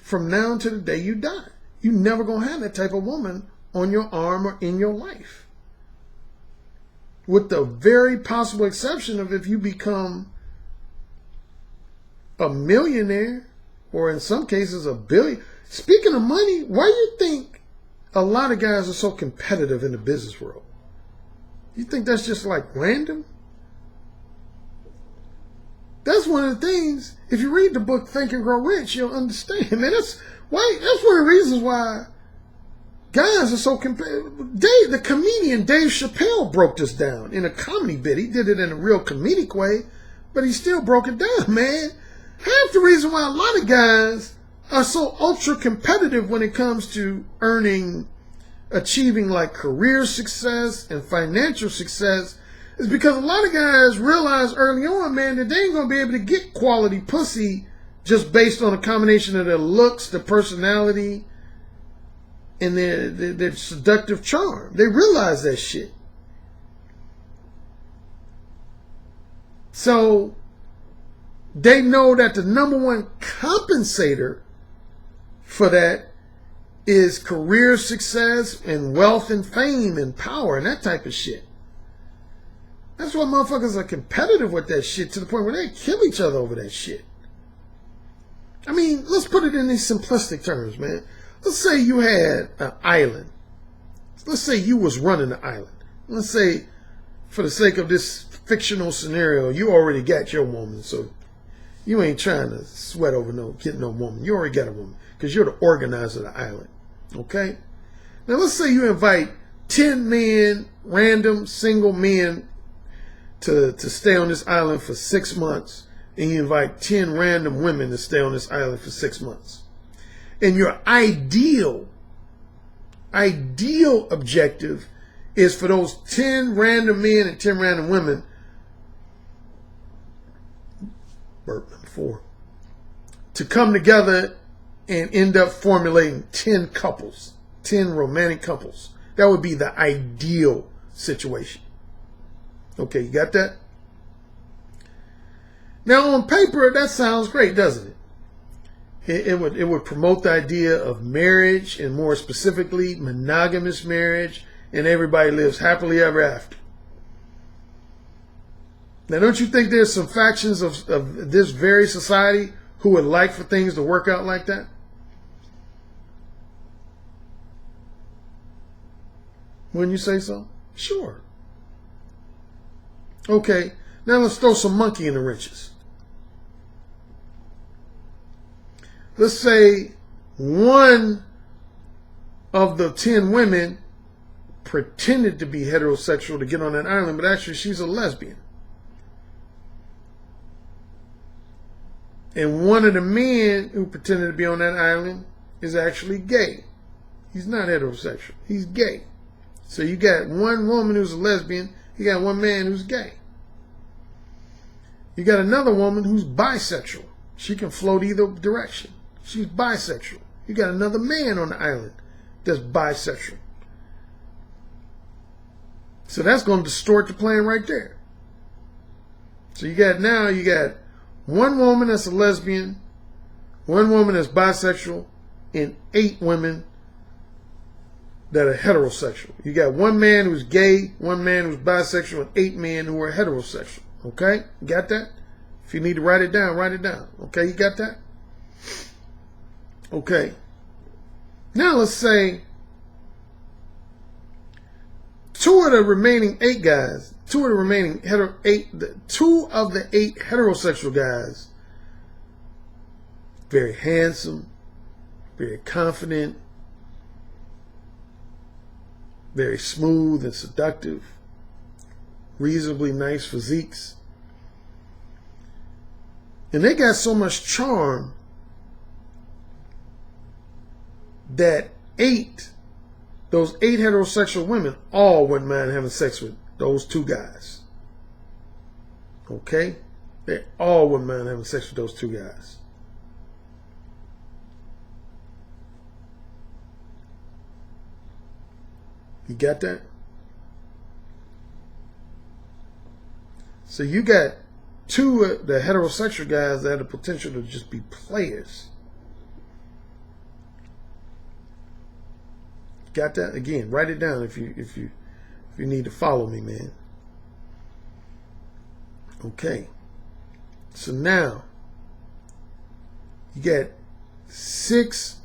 from now to the day you die. You never gonna have that type of woman on your arm or in your life. With the very possible exception of if you become a millionaire, or in some cases a billion. Speaking of money, why do you think a lot of guys are so competitive in the business world? You think that's just like random? That's one of the things, if you read the book Think and Grow Rich, you'll understand. Man, that's one of the reasons why guys are so competitive. The comedian Dave Chappelle broke this down in a comedy bit. He did it in a real comedic way, but he still broke it down, man. Half the reason why a lot of guys are so ultra competitive when it comes to achieving like career success and financial success is because a lot of guys realize early on, man, that they ain't going to be able to get quality pussy just based on a combination of their looks, their personality, and their seductive charm. They realize that shit. So they know that the number one compensator for that is career success and wealth and fame and power and that type of shit. That's why motherfuckers are competitive with that shit to the point where they kill each other over that shit. I mean, let's put it in these simplistic terms, man. Let's say you had an island. Let's say you was running the island. Let's say, for the sake of this fictional scenario, you already got your woman, so you ain't trying to sweat over getting no woman. You already got a woman because you're the organizer of the island. Okay? Now let's say you invite 10 men, random single men, to stay on this island for 6 months, and you invite 10 random women to stay on this island for 6 months. And your ideal objective is for those 10 random men and 10 random women, burp number 4, to come together and end up formulating 10 couples, 10 romantic couples. That would be the ideal situation. Okay, you got that? Now on paper, that sounds great, doesn't it? It would promote the idea of marriage, and more specifically, monogamous marriage, and everybody lives happily ever after. Now, don't you think there's some factions of this very society who would like for things to work out like that? Wouldn't you say so? Sure. Okay, now let's throw some monkey in the wrenches. Let's say one of the 10 women pretended to be heterosexual to get on that island, but actually she's a lesbian. And one of the men who pretended to be on that island is actually gay. He's not heterosexual. He's gay. So you got one woman who's a lesbian. You got one man who's gay. You got another woman who's bisexual. She can float either direction. She's bisexual. You got another man on the island that's bisexual. So that's going to distort the plan right there. So you got one woman that's a lesbian, one woman that's bisexual, and 8 women that are heterosexual. You got one man who's gay, one man who's bisexual, and 8 men who are heterosexual. Okay? You got that? If you need to write it down, write it down. Okay, you got that? Okay. Now let's say 2 of the remaining 8 guys, 2 of the 8 heterosexual guys, very handsome, very confident, very smooth and seductive, reasonably nice physiques. And they got so much charm that those 8 heterosexual women all wouldn't mind having sex with those 2 guys. Okay? They all wouldn't mind having sex with those 2 guys. You got that? So you got 2 of the heterosexual guys that have the potential to just be players. Got that? Again, write it down if you need to follow me, man. Okay. So now you got 6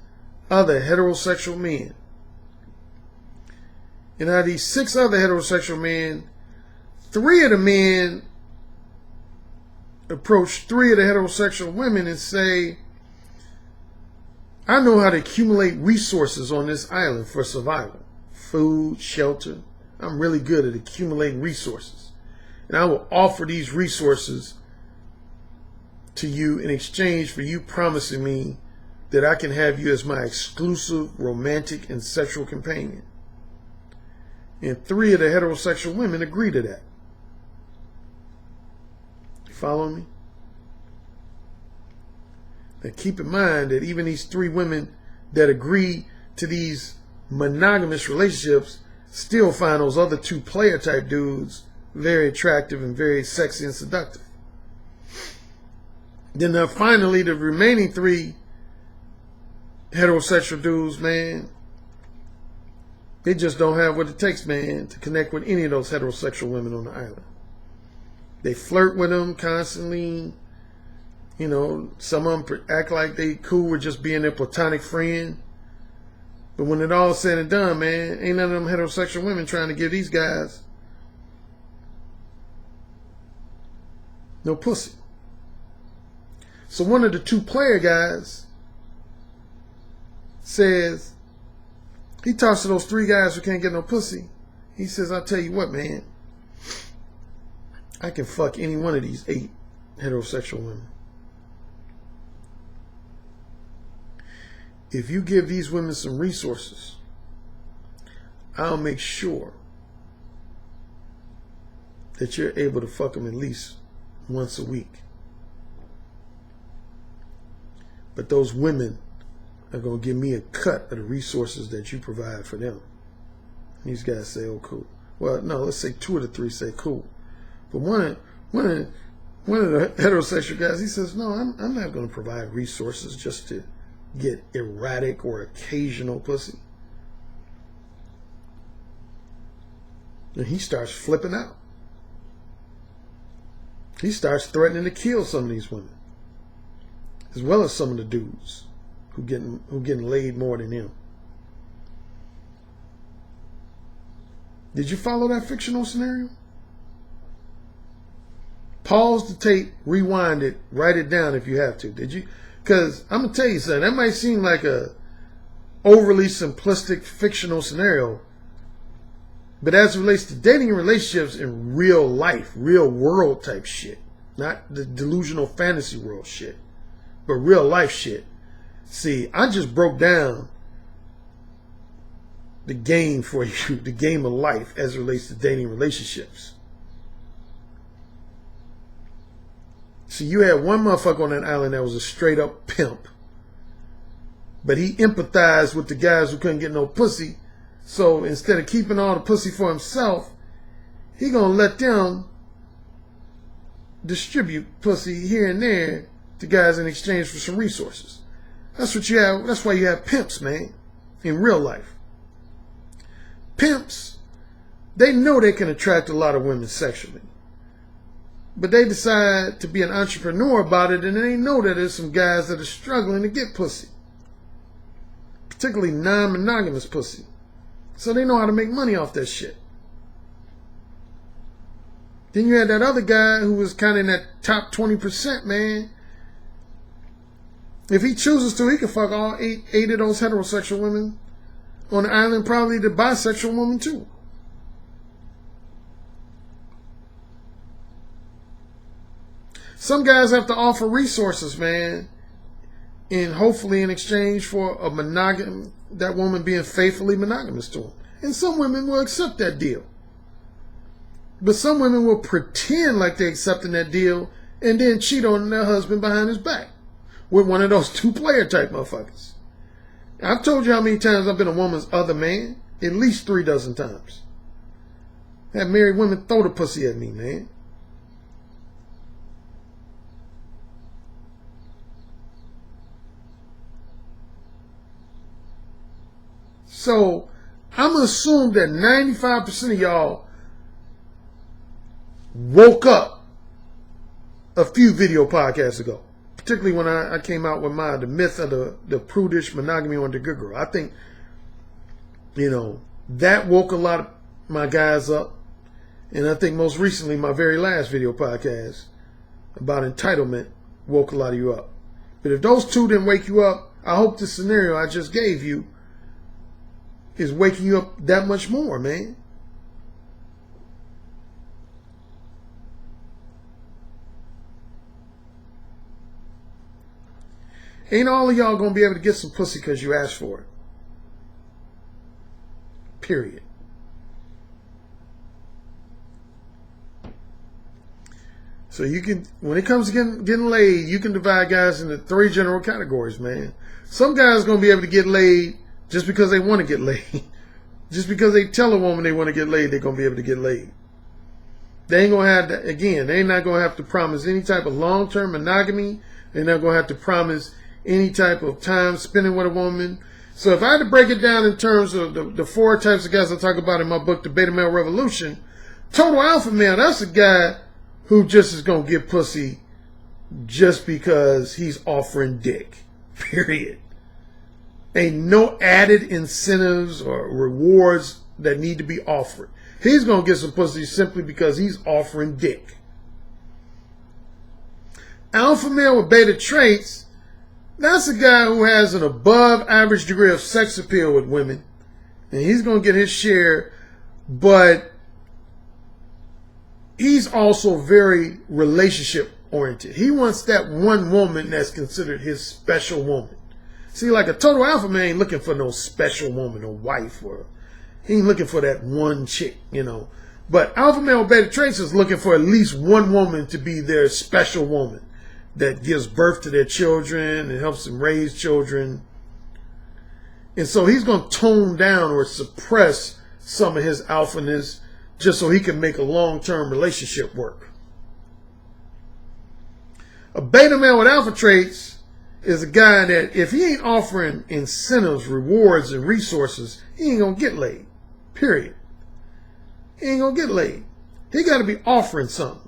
other heterosexual men. And out of these 6 other heterosexual men, 3 of the men approach 3 of the heterosexual women and say, I know how to accumulate resources on this island for survival. Food, shelter. I'm really good at accumulating resources. And I will offer these resources to you in exchange for you promising me that I can have you as my exclusive romantic and sexual companion. And 3 of the heterosexual women agree to that. You follow me? Now keep in mind that even these 3 women that agree to these monogamous relationships still find those other 2 player type dudes very attractive and very sexy and seductive. Then finally the remaining 3 heterosexual dudes, man, they just don't have what it takes, man, to connect with any of those heterosexual women on the island. They flirt with them constantly. You know, some of them act like they cool with just being their platonic friend. But when it all said and done, man, ain't none of them heterosexual women trying to give these guys no pussy. So one of the 2 player guys says, he talks to those 3 guys who can't get no pussy. He says, I'll tell you what, man, I can fuck any one of these 8 heterosexual women. If you give these women some resources, I'll make sure that you're able to fuck them at least once a week. But those women are going to give me a cut of the resources that you provide for them. These guys say, oh, cool. Well, no, let's say 2 of the 3 say, cool. But one of the heterosexual guys, he says, no, I'm not going to provide resources just to get erratic or occasional pussy. And he starts flipping out. He starts threatening to kill some of these women, as well as some of the dudes who getting laid more than him. Did you follow that fictional scenario? Pause the tape, rewind it, write it down if you have to. Did you? Because I'm going to tell you something. That might seem like a overly simplistic fictional scenario. But as it relates to dating and relationships in real life, real world type shit, not the delusional fantasy world shit, but real life shit. See, I just broke down the game for you, the game of life as it relates to dating relationships. See, you had one motherfucker on that island that was a straight up pimp. But he empathized with the guys who couldn't get no pussy. So instead of keeping all the pussy for himself, he gonna let them distribute pussy here and there to guys in exchange for some resources. That's what you have. That's why you have pimps, man, in real life. Pimps, they know they can attract a lot of women sexually. But they decide to be an entrepreneur about it, and they know that there's some guys that are struggling to get pussy. Particularly non-monogamous pussy. So they know how to make money off that shit. Then you had that other guy who was kind of in that top 20%, man. If he chooses to, he can fuck all eight of those heterosexual women on the island, probably the bisexual woman too. Some guys have to offer resources, man, and hopefully in exchange for a that woman being faithfully monogamous to him. And some women will accept that deal. But some women will pretend like they're accepting that deal and then cheat on their husband behind his back with one of those two-player type motherfuckers. I've told you how many times I've been a woman's other man. At least 3 dozen times. I had married women throw the pussy at me, man. So I'm going to assume that 95% of y'all woke up a few video podcasts ago. Particularly when I came out with the myth of the prudish monogamy on the good girl. I think, that woke a lot of my guys up. And I think most recently my very last video podcast about entitlement woke a lot of you up. But if those two didn't wake you up, I hope the scenario I just gave you is waking you up that much more, man. Ain't all of y'all gonna be able to get some pussy because you asked for it. Period. So you can, when it comes to getting laid, you can divide guys into 3 general categories, man. Some guys gonna be able to get laid just because they want to get laid. Just because they tell a woman they want to get laid, they're gonna be able to get laid. They ain't gonna have to, again, they ain't not gonna have to promise any type of long-term monogamy. They're not gonna have to promise any type of time spending with a woman. So if I had to break it down in terms of the 4 types of guys I talk about in my book, The Beta Male Revolution, total alpha male, that's a guy who just is going to get pussy just because he's offering dick. Period. Ain't no added incentives or rewards that need to be offered. He's going to get some pussy simply because he's offering dick. Alpha male with beta traits, that's a guy who has an above average degree of sex appeal with women. And he's going to get his share, but he's also very relationship oriented. He wants that one woman that's considered his special woman. See, like a total alpha man ain't looking for no special woman or wife, or he ain't looking for that one chick, But alpha male with beta traits is looking for at least one woman to be their special woman that gives birth to their children and helps them raise children. And so he's going to tone down or suppress some of his alphaness just so he can make a long-term relationship work. A beta male with alpha traits is a guy that if he ain't offering incentives, rewards, and resources, he ain't going to get laid. Period. He ain't going to get laid. He got to be offering something.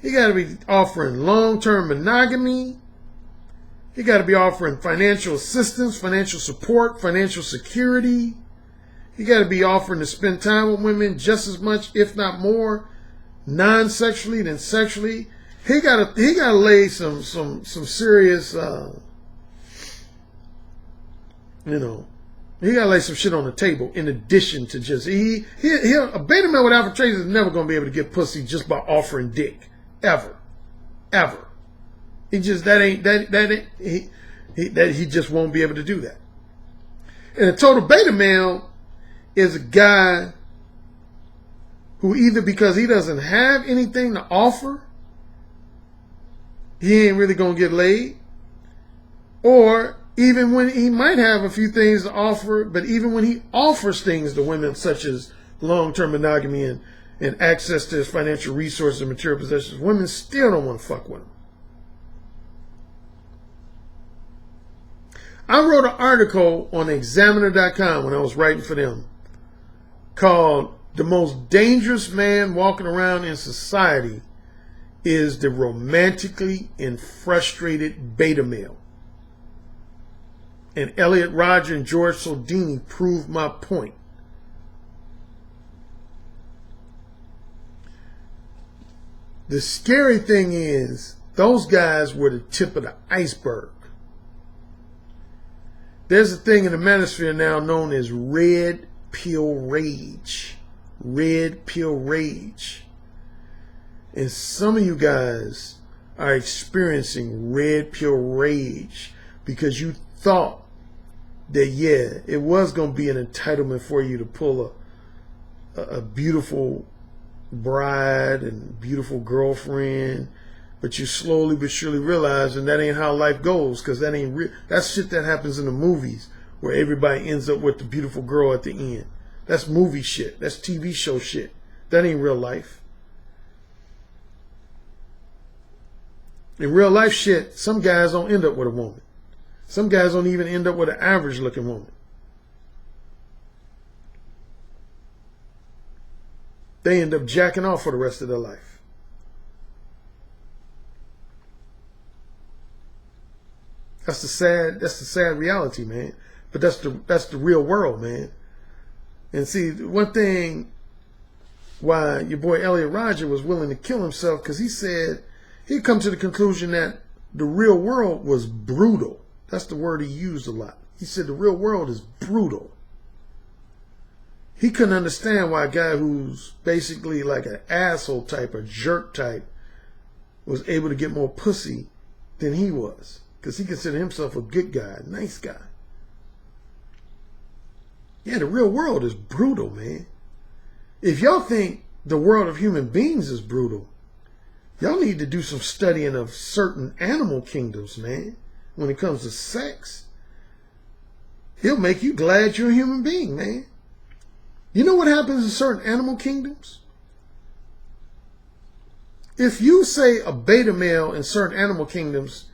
He got to be offering long-term monogamy. He got to be offering financial assistance, financial support, financial security. He got to be offering to spend time with women just as much, if not more, non-sexually than sexually. He got to lay some serious, he got to lay some shit on the table in addition to just, a beta male with alpha traits is never going to be able to get pussy just by offering dick. Ever. Ever. He just, he just won't be able to do that. And a total beta male is a guy who either because he doesn't have anything to offer, he ain't really going to get laid, or even when he might have a few things to offer, but even when he offers things to women such as long-term monogamy and access to his financial resources and material possessions, women still don't want to fuck with him. I wrote an article on Examiner.com when I was writing for them called "The Most Dangerous Man Walking Around in Society is the Romantically and Frustrated Beta Male." And Elliot Rodger and George Soldini proved my point. The scary thing is, those guys were the tip of the iceberg. There's a thing in the manosphere now known as red pill rage. Red pill rage. And some of you guys are experiencing red pill rage because you thought that, yeah, it was going to be an entitlement for you to pull a beautiful bride and beautiful girlfriend, but you slowly but surely realize, and that ain't how life goes, because that ain't real. That's shit that happens in the movies where everybody ends up with the beautiful girl at the end. That's movie shit. That's TV show shit. That ain't real life. In real life shit, some guys don't end up with a woman. Some guys don't even end up with an average looking woman. They end up jacking off for the rest of their life. That's the sad reality, man. But that's the real world, man. And see, one thing why your boy Elliot Rodger was willing to kill himself, because he said he'd come to the conclusion that the real world was brutal. That's the word he used a lot. He said the real world is brutal. He couldn't understand why a guy who's basically like an asshole type, a jerk type, was able to get more pussy than he was. Because he considered himself a good guy, a nice guy. Yeah, the real world is brutal, man. If y'all think the world of human beings is brutal, y'all need to do some studying of certain animal kingdoms, man. When it comes to sex, it'll make you glad you're a human being, man. You know what happens in certain animal kingdoms? If you say a beta male in certain animal kingdoms,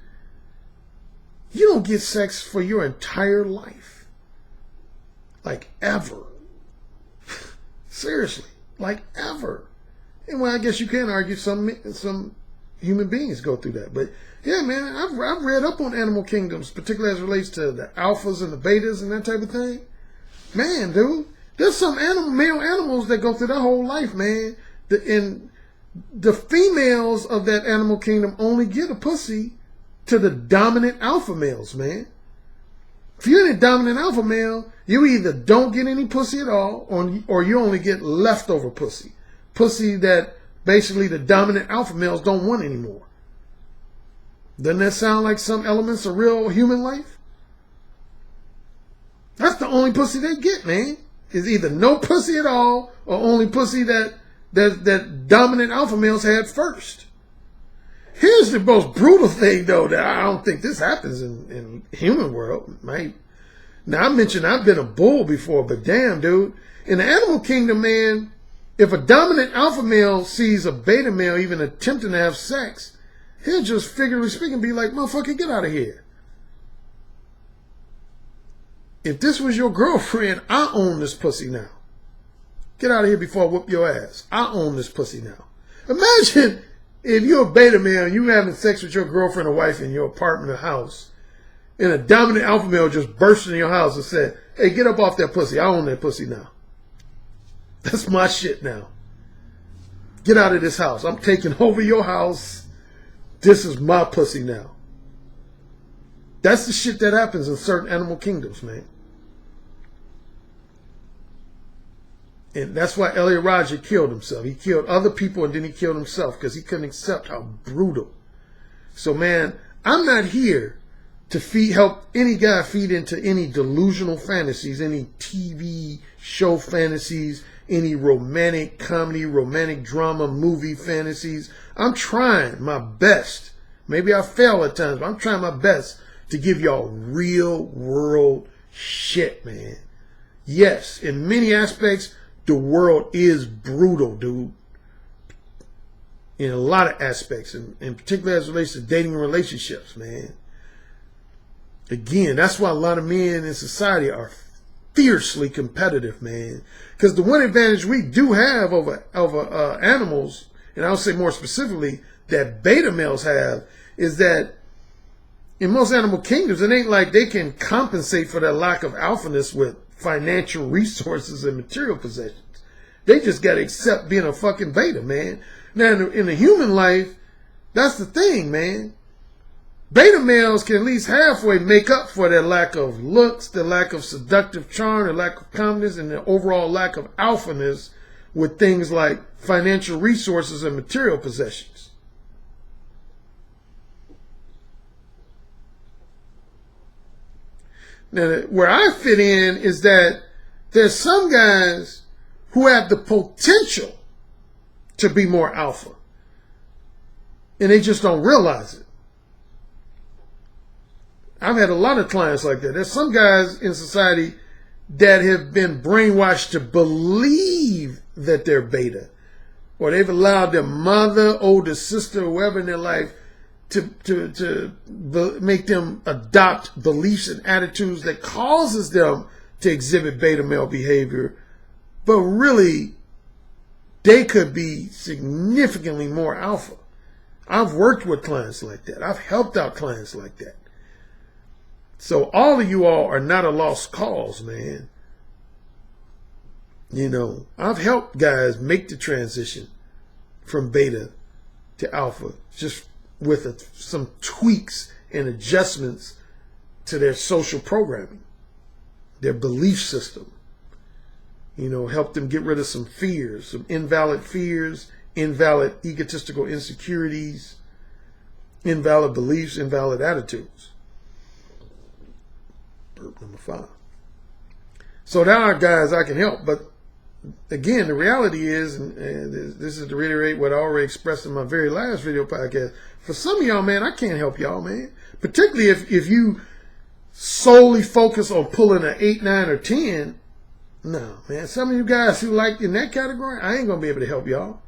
you don't get sex for your entire life. Like ever. Seriously. Like ever. And well, I guess you can argue some human beings go through that. But yeah, man, I've read up on animal kingdoms, particularly as it relates to the alphas and the betas and that type of thing. Man, dude, there's some male animals that go through their whole life, man. And the females of that animal kingdom only get a pussy to the dominant alpha males, man. If you're a dominant alpha male, you either don't get any pussy at all, or you only get leftover pussy. Pussy that basically the dominant alpha males don't want anymore. Doesn't that sound like some elements of real human life? That's the only pussy they get, man. Is either no pussy at all, or only pussy that dominant alpha males had first. Here's the most brutal thing, though, that I don't think this happens in human world. Right? Now, I mentioned I've been a bull before, but damn, dude. In the animal kingdom, man, if a dominant alpha male sees a beta male even attempting to have sex, he'll just, figuratively speaking, be like, motherfucker, get out of here. If this was your girlfriend, I own this pussy now. Get out of here before I whoop your ass. I own this pussy now. Imagine if you're a beta male and you having sex with your girlfriend or wife in your apartment or house, and a dominant alpha male just burst into your house and said, Hey, get up off that pussy. I own that pussy now. That's my shit now. Get out of this house. I'm taking over your house. This is my pussy now. That's the shit that happens in certain animal kingdoms, man. And that's why Elliot Rodger killed himself. He killed other people and then he killed himself because he couldn't accept how brutal. So, man, I'm not here to help any guy feed into any delusional fantasies, any TV show fantasies, any romantic comedy, romantic drama, movie fantasies. I'm trying my best. Maybe I fail at times, but I'm trying my best to give y'all real world shit, man. Yes, in many aspects, the world is brutal, dude. In a lot of aspects, and particularly as it relates to dating and relationships, man. Again, that's why a lot of men in society are fiercely competitive, man. Because the one advantage we do have over animals, and I'll say more specifically that beta males have, is that in most animal kingdoms, it ain't like they can compensate for their lack of alphaness with financial resources and material possessions. They just got to accept being a fucking beta, man. Now, in the human life, that's the thing, man. Beta males can at least halfway make up for their lack of looks, their lack of seductive charm, their lack of confidence, and their overall lack of alphaness with things like financial resources and material possessions. Now, where I fit in is that there's some guys who have the potential to be more alpha, and they just don't realize it. I've had a lot of clients like that. There's some guys in society that have been brainwashed to believe that they're beta, or they've allowed their mother, older sister, whoever in their life to make them adopt beliefs and attitudes that causes them to exhibit beta male behavior. But really, they could be significantly more alpha. I've worked with clients like that. I've helped out clients like that. So all of you all are not a lost cause, man. You know, I've helped guys make the transition from beta to alpha just with some tweaks and adjustments to their social programming, their belief system. You know, help them get rid of some fears, some invalid fears, invalid egotistical insecurities, invalid beliefs, invalid attitudes. Number 5. So there are guys I can help, but again, the reality is, and this is to reiterate what I already expressed in my very last video podcast, for some of y'all, man, I can't help y'all, man. Particularly if you solely focus on pulling an 8, 9, or 10. No, man, some of you guys who like in that category, I ain't going to be able to help y'all.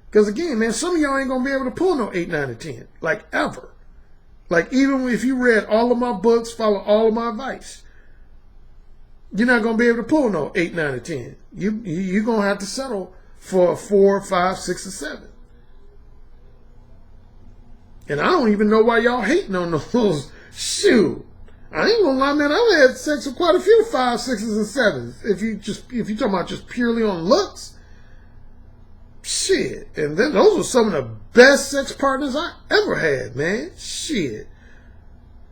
Because again, man, some of y'all ain't going to be able to pull no 8, 9, or 10. Like ever. Like even if you read all of my books, follow all of my advice, you're not going to be able to pull no 8, 9, or 10. You're going to have to settle for a 4, 5, 6, or 7. And I don't even know why y'all hating on those. Shoot. I ain't gonna lie, man. I've had sex with quite a few 5, 6s, and 7s. If you talking about just purely on looks, shit. And then those were some of the best sex partners I ever had, man. Shit.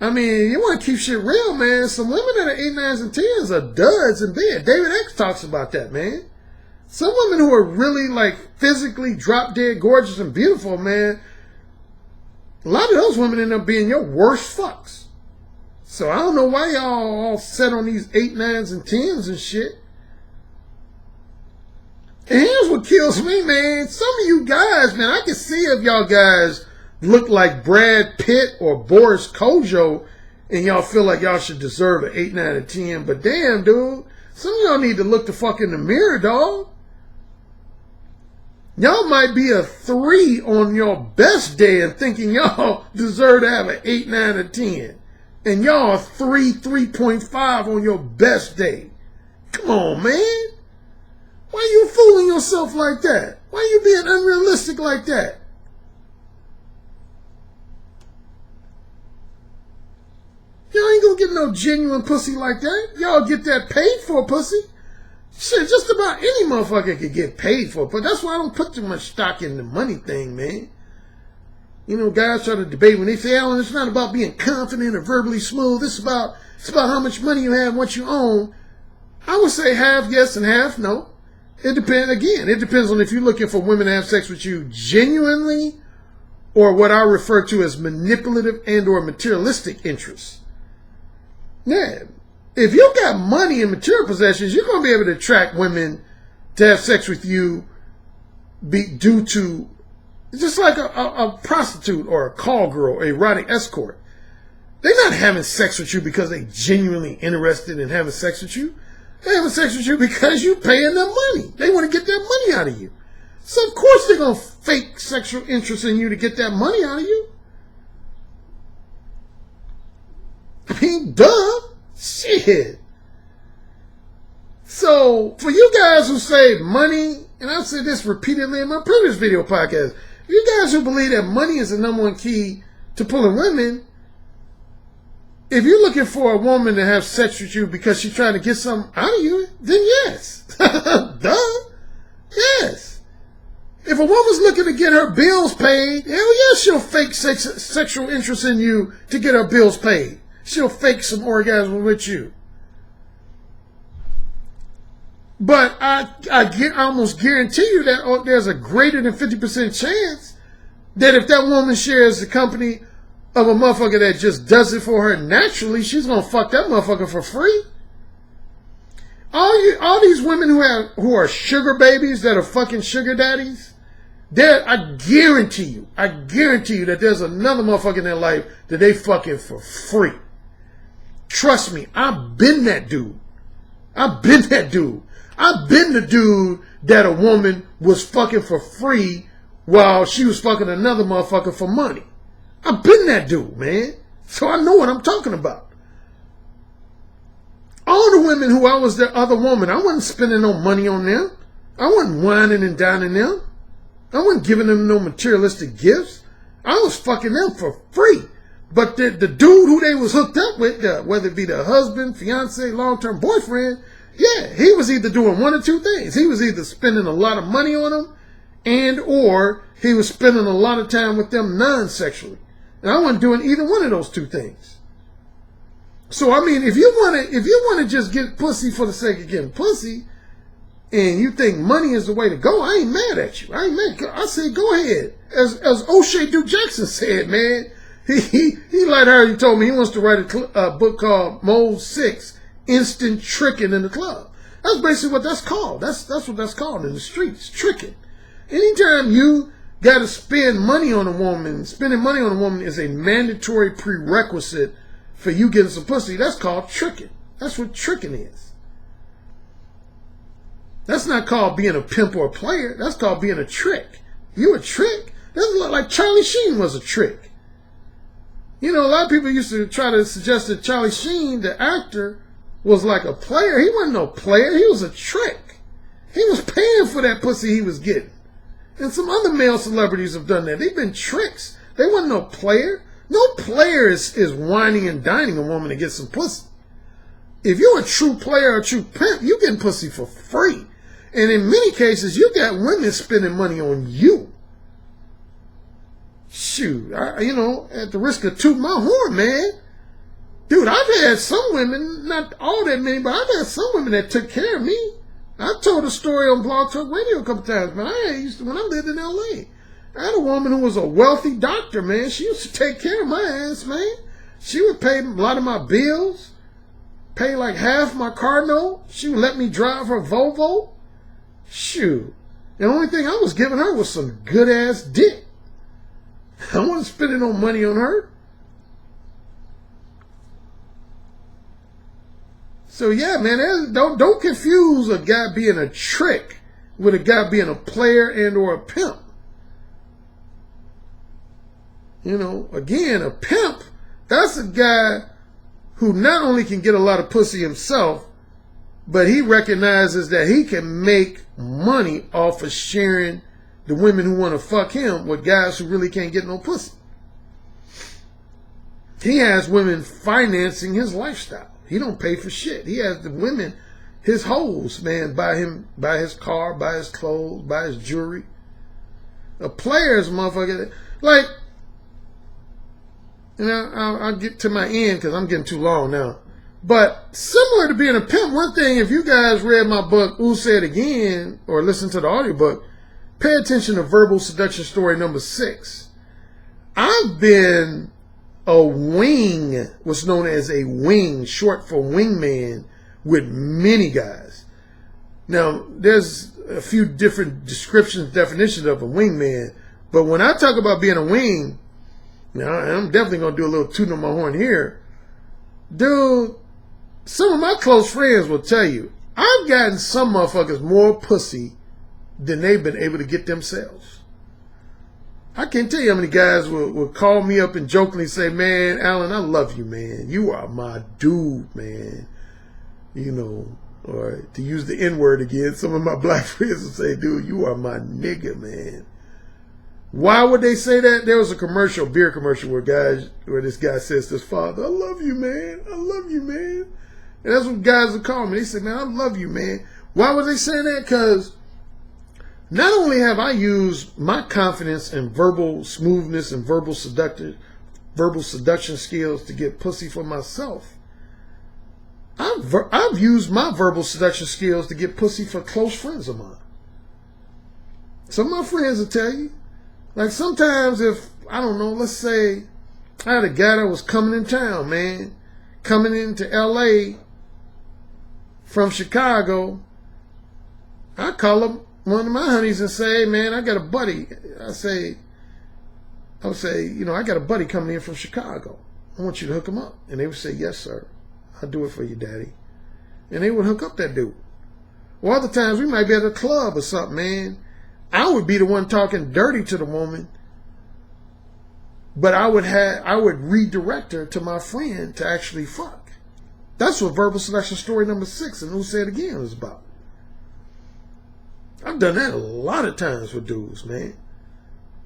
I mean, you want to keep shit real, man. Some women that are 8, 9s, and 10s are duds in bed. David X talks about that, man. Some women who are really like physically drop dead gorgeous and beautiful, man. A lot of those women end up being your worst fucks. So I don't know why y'all all set on these 8, 9s, and 10s and shit. And here's what kills me, man. Some of you guys, man, I can see if y'all guys look like Brad Pitt or Boris Kojo and y'all feel like y'all should deserve an 8, 9, or 10. But damn, dude, some of y'all need to look the fuck in the mirror, dog. Y'all might be a 3 on your best day and thinking y'all deserve to have an 8, 9, or 10. And y'all are 3, 3.5 on your best day. Come on, man. Why are you fooling yourself like that? Why are you being unrealistic like that? Y'all ain't gonna get no genuine pussy like that. Y'all get that paid for pussy. Shit, just about any motherfucker could get paid for it. But that's why I don't put too much stock in the money thing, man. You know, guys try to debate when they say, Alan, it's not about being confident or verbally smooth. It's about how much money you have and what you own. I would say half yes and half no. It depends, again, it depends on if you're looking for women to have sex with you genuinely or what I refer to as manipulative and or materialistic interests. Yeah. If you got money and material possessions, you're going to be able to attract women to have sex with you due to just like a prostitute or a call girl, a erotic escort. They're not having sex with you because they're genuinely interested in having sex with you. They're having sex with you because you're paying them money. They want to get that money out of you. So of course they're going to fake sexual interest in you to get that money out of you. I mean, duh. Shit. So for you guys who say money, and I've said this repeatedly in my previous video podcast, you guys who believe that money is the number one key to pulling women, if you're looking for a woman to have sex with you because she's trying to get something out of you, then yes. Duh. Yes. If a woman's looking to get her bills paid, hell yeah, she'll fake sexual interest in you to get her bills paid. She'll fake some orgasm with you. But I almost guarantee you that there's a greater than 50% chance that if that woman shares the company of a motherfucker that just does it for her naturally, she's gonna fuck that motherfucker for free. All these women who are sugar babies that are fucking sugar daddies, I guarantee you that there's another motherfucker in their life that they fucking for free. Trust me, I've been that dude. I've been the dude that a woman was fucking for free while she was fucking another motherfucker for money. I've been that dude, man. So I know what I'm talking about. All the women who I was their other woman, I wasn't spending no money on them. I wasn't whining and dining them. I wasn't giving them no materialistic gifts. I was fucking them for free. But the dude who they was hooked up with, whether it be the husband, fiance, long-term boyfriend, yeah, he was either doing one or two things. He was either spending a lot of money on them and or he was spending a lot of time with them non-sexually. And I wasn't doing either one of those two things. So, I mean, if you want to just get pussy for the sake of getting pussy and you think money is the way to go, I ain't mad at you. I say go ahead. As O'Shea Duke Jackson said, man, he lighthearted and told me he wants to write a book called Mode 6, Instant Tricking in the Club. That's basically what that's called. That's what that's called in the streets, tricking. Anytime you got to spend money on a woman, spending money on a woman is a mandatory prerequisite for you getting some pussy. That's called tricking. That's what tricking is. That's not called being a pimp or a player. That's called being a trick. You a trick? That's like Charlie Sheen was a trick. You know, a lot of people used to try to suggest that Charlie Sheen, the actor, was like a player. He wasn't no player. He was a trick. He was paying for that pussy he was getting. And some other male celebrities have done that. They've been tricks. They wasn't no player. No player is whining and dining a woman to get some pussy. If you're a true player or a true pimp, you getting pussy for free. And in many cases, you got women spending money on you. Shoot, you know, at the risk of tooting my horn, man. Dude, I've had some women, not all that many, but I've had some women that took care of me. I told a story on Blog Talk Radio a couple times, man. When I lived in L.A., I had a woman who was a wealthy doctor, man. She used to take care of my ass, man. She would pay a lot of my bills, pay like half my car note. She would let me drive her Volvo. Shoot. The only thing I was giving her was some good-ass dick. I wasn't spending no money on her. So yeah, man, don't confuse a guy being a trick with a guy being a player and or a pimp. You know, again, a pimp, that's a guy who not only can get a lot of pussy himself, but he recognizes that he can make money off of sharing the women who want to fuck him with guys who really can't get no pussy. He has women financing his lifestyle. He don't pay for shit. He has the women, his hoes, man, buy his car, buy his clothes, buy his jewelry. A player's motherfucker, like, and I'll get to my end because I'm getting too long now. But similar to being a pimp, one thing, if you guys read my book, Who Said Again, or listen to the audiobook, pay attention to Verbal Seduction Story number 6. I've been a wing, what's known as a wing, short for wingman, with many guys. Now, there's a few different descriptions, definitions of a wingman, but when I talk about being a wing, now I'm definitely going to do a little tooting on my horn here. Dude, some of my close friends will tell you, I've gotten some motherfuckers more pussy than they've been able to get themselves. I can't tell you how many guys will call me up and jokingly say, man, Alan, I love you, man. You are my dude, man. You know, or to use the N-word again, some of my black friends will say, dude, you are my nigga, man. Why would they say that? There was a commercial, beer commercial, where this guy says to his father, I love you, man. I love you, man. And that's what guys would call me. They say, man, I love you, man. Why was they saying that? Because not only have I used my confidence and verbal smoothness and verbal seduction skills to get pussy for myself, I've used my verbal seduction skills to get pussy for close friends of mine. Some of my friends will tell you, like sometimes if, I don't know, let's say I had a guy that was coming in town, man, coming into LA from Chicago, I call him one of my honeys and say, hey, man, I got a buddy. I would say, you know, I got a buddy coming in from Chicago. I want you to hook him up. And they would say, yes, sir. I'll do it for you, daddy. And they would hook up that dude. Or other times we might be at a club or something, man. I would be the one talking dirty to the woman, but I would redirect her to my friend to actually fuck. That's what Verbal Seduction Story number 6 and Who Said Again is about. I've done that a lot of times with dudes, man,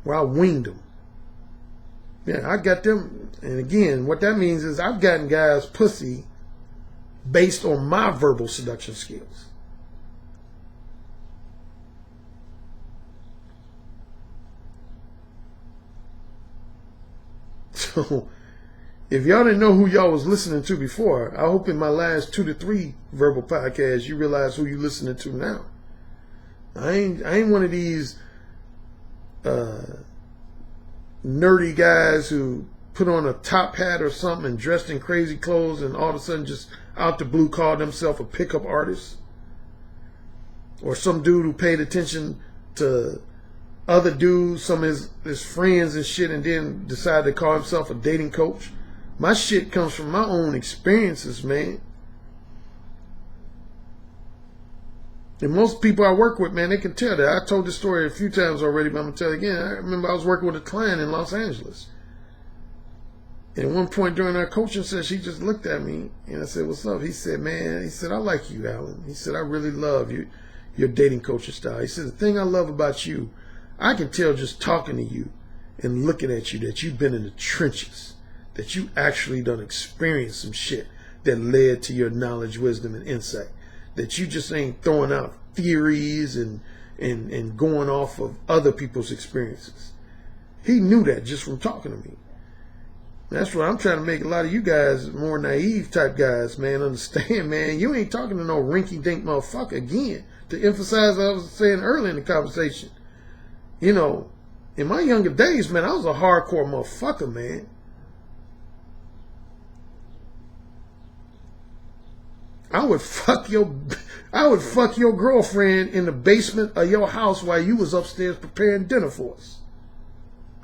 where I winged them. Yeah, I got them. And again, what that means is I've gotten guys pussy based on my verbal seduction skills. So, if y'all didn't know who y'all was listening to before, I hope in my last 2 to 3 verbal podcasts you realize who you listening to now. I ain't one of these nerdy guys who put on a top hat or something and dressed in crazy clothes and all of a sudden just out the blue called himself a pickup artist. Or some dude who paid attention to other dudes, some of his friends and shit, and then decided to call himself a dating coach. My shit comes from my own experiences, man. And most people I work with, man, they can tell that. I told this story a few times already, but I'm going to tell it again. I remember I was working with a client in Los Angeles. And at one point during our coaching session, she just looked at me and I said, what's up? He said, man, I like you, Alan. He said, I really love you, your dating coaching style. He said, the thing I love about you, I can tell just talking to you and looking at you that you've been in the trenches, that you actually done experienced some shit that led to your knowledge, wisdom, and insight. That you just ain't throwing out theories and going off of other people's experiences. He knew that just from talking to me. That's what I'm trying to make a lot of you guys, more naive type guys, man, understand, man. You ain't talking to no rinky-dink motherfucker. Again, to emphasize what I was saying earlier in the conversation. You know, in my younger days, man, I was a hardcore motherfucker, man. I would fuck your girlfriend in the basement of your house while you was upstairs preparing dinner for us.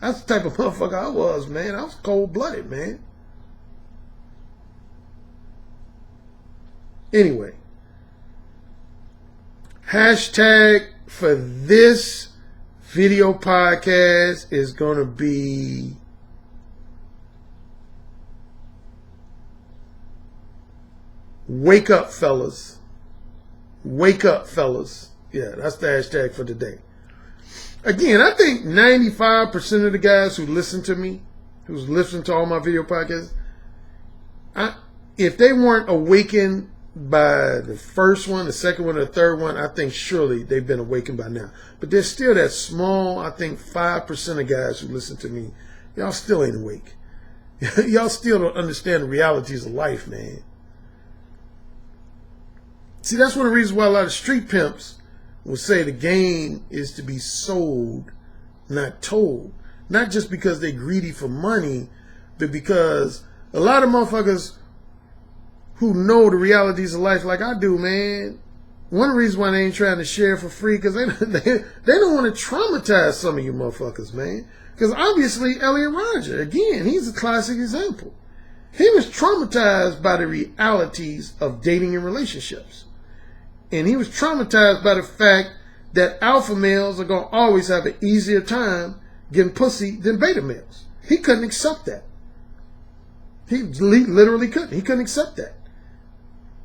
That's the type of motherfucker I was, man. I was cold-blooded, man. Anyway, hashtag for this video podcast is going to be wake up, fellas. Wake up, fellas. Yeah, that's the hashtag for today. Again, I think 95% of the guys who listen to me, who's listening to all my video podcasts, If they weren't awakened by the first one, the second one, or the third one, I think surely they've been awakened by now. But there's still that small, I think 5% of guys who listen to me, y'all still ain't awake. Y'all still don't understand the realities of life, man. See, that's one of the reasons why a lot of street pimps will say the game is to be sold, not told. Not just because they're greedy for money, but because a lot of motherfuckers who know the realities of life like I do, man, one of the reasons why they ain't trying to share for free, because they don't want to traumatize some of you motherfuckers, man. Because obviously, Elliot Rodger, again, he's a classic example. He was traumatized by the realities of dating and relationships. And he was traumatized by the fact that alpha males are going to always have an easier time getting pussy than beta males. He couldn't accept that. He literally couldn't. He couldn't accept that.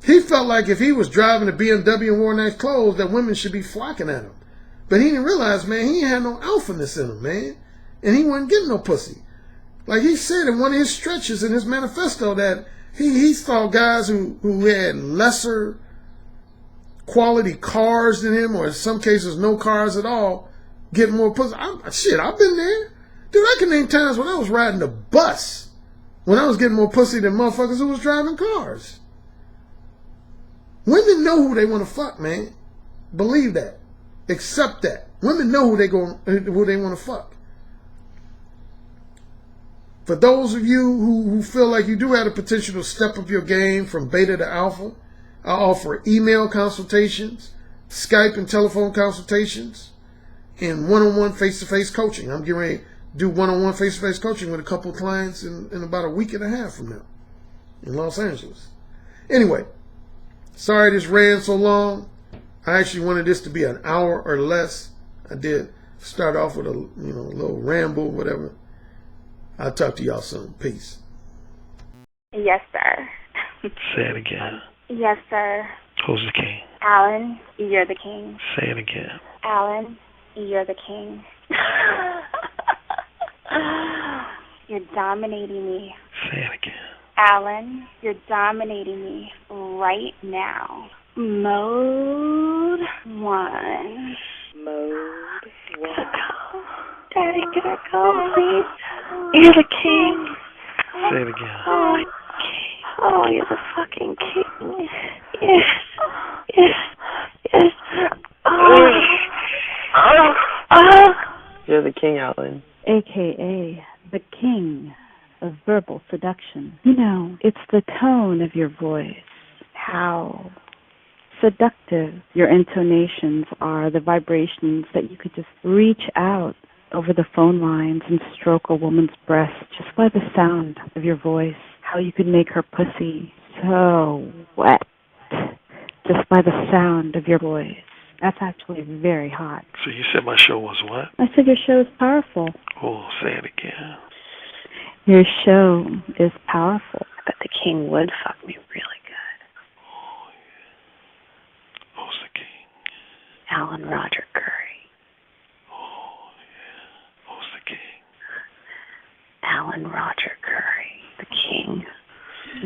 He felt like if he was driving a BMW and wore nice clothes, that women should be flocking at him. But he didn't realize, man, he ain't had no alphaness in him, man. And he wasn't getting no pussy. Like he said in one of his stretches in his manifesto that he saw guys who had lesser quality cars than him, or in some cases no cars at all, getting more pussy. I've been there. Dude, I can name times when I was riding the bus when I was getting more pussy than motherfuckers who was driving cars. Women know who they want to fuck, man. Believe that. Accept that. Women know who they want to fuck. For those of you who feel like you do have the potential to step up your game from beta to alpha, I offer email consultations, Skype and telephone consultations, and one-on-one face-to-face coaching. I'm getting ready to do one-on-one face-to-face coaching with a couple of clients in about a week and a half from now in Los Angeles. Anyway, sorry this ran so long. I actually wanted this to be an hour or less. I did start off with a little ramble, whatever. I'll talk to y'all soon. Peace. Yes, sir. Say it again. Yes, sir. Who's the king? Alan, you're the king. Say it again. Alan, you're the king. You're dominating me. Say it again. Alan, you're dominating me right now. Mode 1. Mode 1. Daddy, can I go, please? You're the king. Say it again. Oh, you're the fucking king. Yes. Yes. Yes. You're the king, Alan. AKA the king of verbal seduction. You know, it's the tone of your voice, how seductive your intonations are, the vibrations that you could just reach out over the phone lines and stroke a woman's breast just by the sound of your voice, how you could make her pussy so wet just by the sound of your voice. That's actually very hot. So you said my show was what? I said your show is powerful. Oh, say it again. Your show is powerful. I bet the king would fuck me really good. Oh, yeah. Who's the king? Alan Roger Currie. Oh, yeah. Who's the king? Alan Roger Currie. The king.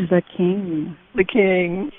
The king. The king.